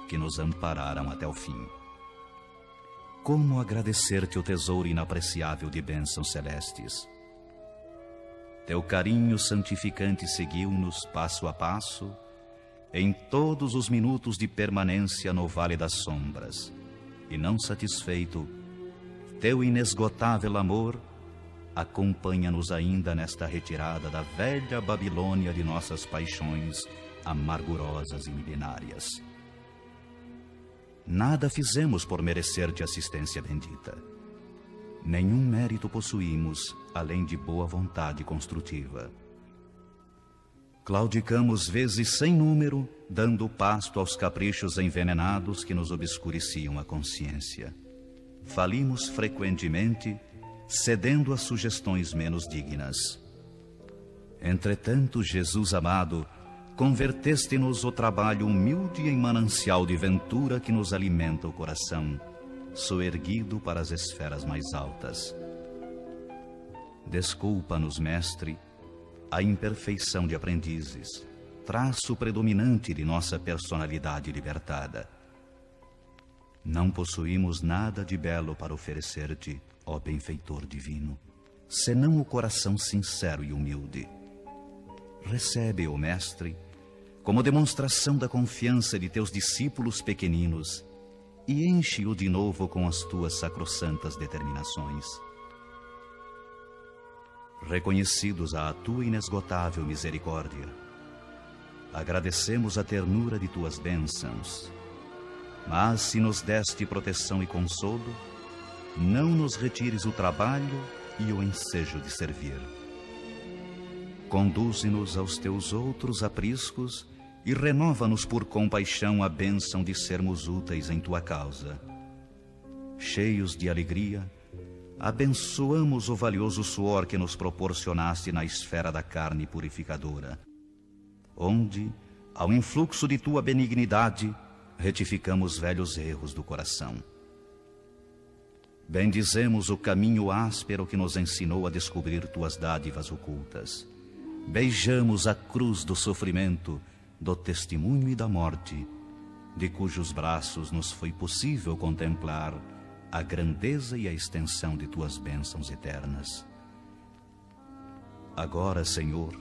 que nos ampararam até o fim. Como agradecer-te o tesouro inapreciável de bênçãos celestes? Teu carinho santificante seguiu-nos passo a passo, em todos os minutos de permanência no Vale das Sombras, e não satisfeito, teu inesgotável amor acompanha-nos ainda nesta retirada da velha Babilônia de nossas paixões amargurosas e milenárias. Nada fizemos por merecer-te assistência bendita. Nenhum mérito possuímos, além de boa vontade construtiva. Claudicamos vezes sem número, dando pasto aos caprichos envenenados que nos obscureciam a consciência. Falimos frequentemente, cedendo às sugestões menos dignas. Entretanto, Jesus amado, converteste-nos o trabalho humilde em manancial de ventura que nos alimenta o coração, soerguido para as esferas mais altas. Desculpa-nos, Mestre, a imperfeição de aprendizes, traço predominante de nossa personalidade libertada. Não possuímos nada de belo para oferecer-te, ó benfeitor divino, senão o coração sincero e humilde. Recebe-o, Mestre, como demonstração da confiança de teus discípulos pequeninos e enche-o de novo com as tuas sacrossantas determinações. Reconhecidos à tua inesgotável misericórdia, agradecemos a ternura de tuas bênçãos, mas se nos deste proteção e consolo, não nos retires o trabalho e o ensejo de servir. Conduze-nos aos teus outros apriscos e renova-nos por compaixão a bênção de sermos úteis em tua causa. Cheios de alegria, abençoamos o valioso suor que nos proporcionaste na esfera da carne purificadora, onde, ao influxo de tua benignidade, retificamos velhos erros do coração. Bendizemos o caminho áspero que nos ensinou a descobrir tuas dádivas ocultas. Beijamos a cruz do sofrimento, do testemunho e da morte, de cujos braços nos foi possível contemplar a grandeza e a extensão de tuas bênçãos eternas. Agora, Senhor,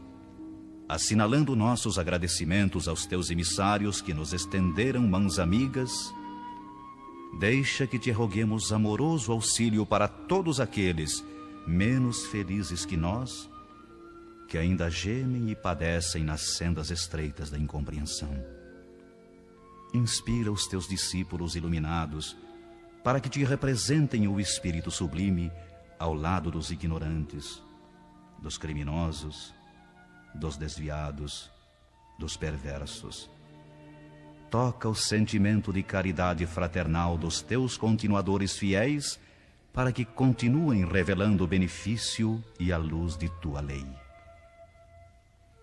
assinalando nossos agradecimentos aos teus emissários que nos estenderam mãos amigas, deixa que te roguemos amoroso auxílio para todos aqueles menos felizes que nós, que ainda gemem e padecem nas sendas estreitas da incompreensão. Inspira os teus discípulos iluminados para que te representem o Espírito sublime ao lado dos ignorantes, dos criminosos, dos desviados, dos perversos. Toca o sentimento de caridade fraternal dos teus continuadores fiéis para que continuem revelando o benefício e a luz de tua lei.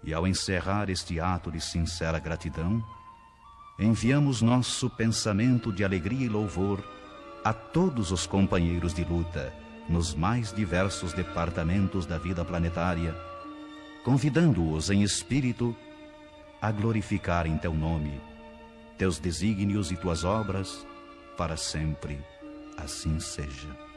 E ao encerrar este ato de sincera gratidão, enviamos nosso pensamento de alegria e louvor a todos os companheiros de luta nos mais diversos departamentos da vida planetária, convidando-os em espírito a glorificarem teu nome, teus desígnios e tuas obras, para sempre assim seja.